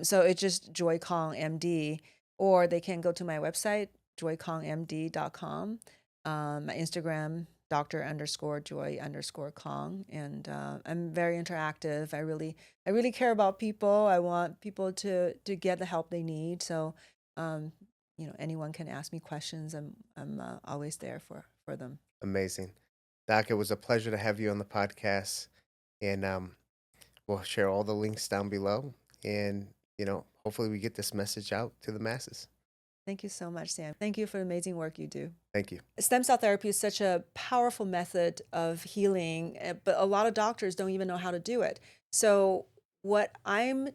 So it's just Joy Kong MD, or they can go to my website, joykongmd.com. My Instagram Dr._Joy_Kong, and I'm very interactive. I really care about people. I want people to get the help they need. So, um, anyone can ask me questions. I'm always there for them. Amazing. Doc, it was a pleasure to have you on the podcast. And we'll share all the links down below. And, hopefully we get this message out to the masses. Thank you so much, Sam. Thank you for the amazing work you do. Thank you. Stem cell therapy is such a powerful method of healing, but a lot of doctors don't even know how to do it. So, what I'm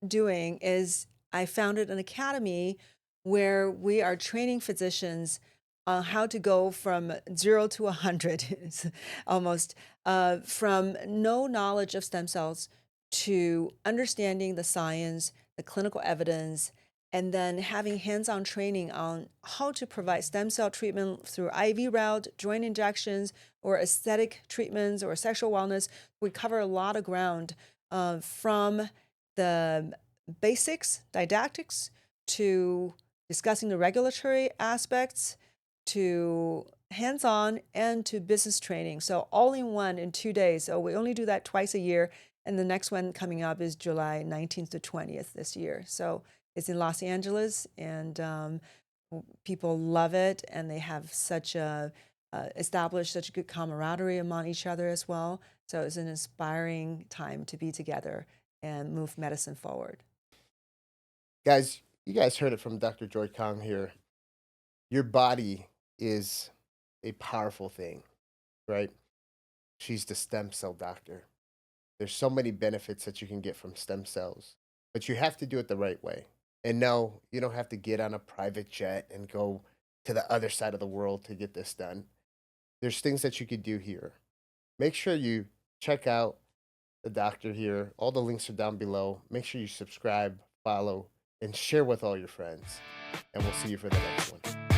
doing is I founded an academy where we are training physicians on how to go from 0 to 100, almost, from no knowledge of stem cells to understanding the science, the clinical evidence, and then having hands-on training on how to provide stem cell treatment through IV route, joint injections, or aesthetic treatments or sexual wellness. We cover a lot of ground, from the basics, didactics, to discussing the regulatory aspects, to hands-on, and to business training. So all in one in 2 days. So we only do that twice a year. And the next one coming up is July 19th to 20th this year. So it's in Los Angeles, and people love it, and they have such a established such a good camaraderie among each other as well. So it's an inspiring time to be together and move medicine forward. Guys, you guys heard it from Dr. Joy Kong here. Your body is a powerful thing, right? She's the stem cell doctor. There's so many benefits that you can get from stem cells, but you have to do it the right way. And no, you don't have to get on a private jet and go to the other side of the world to get this done. There's things that you could do here. Make sure you check out the doctor here. All the links are down below. Make sure you subscribe, follow, and share with all your friends. And we'll see you for the next one.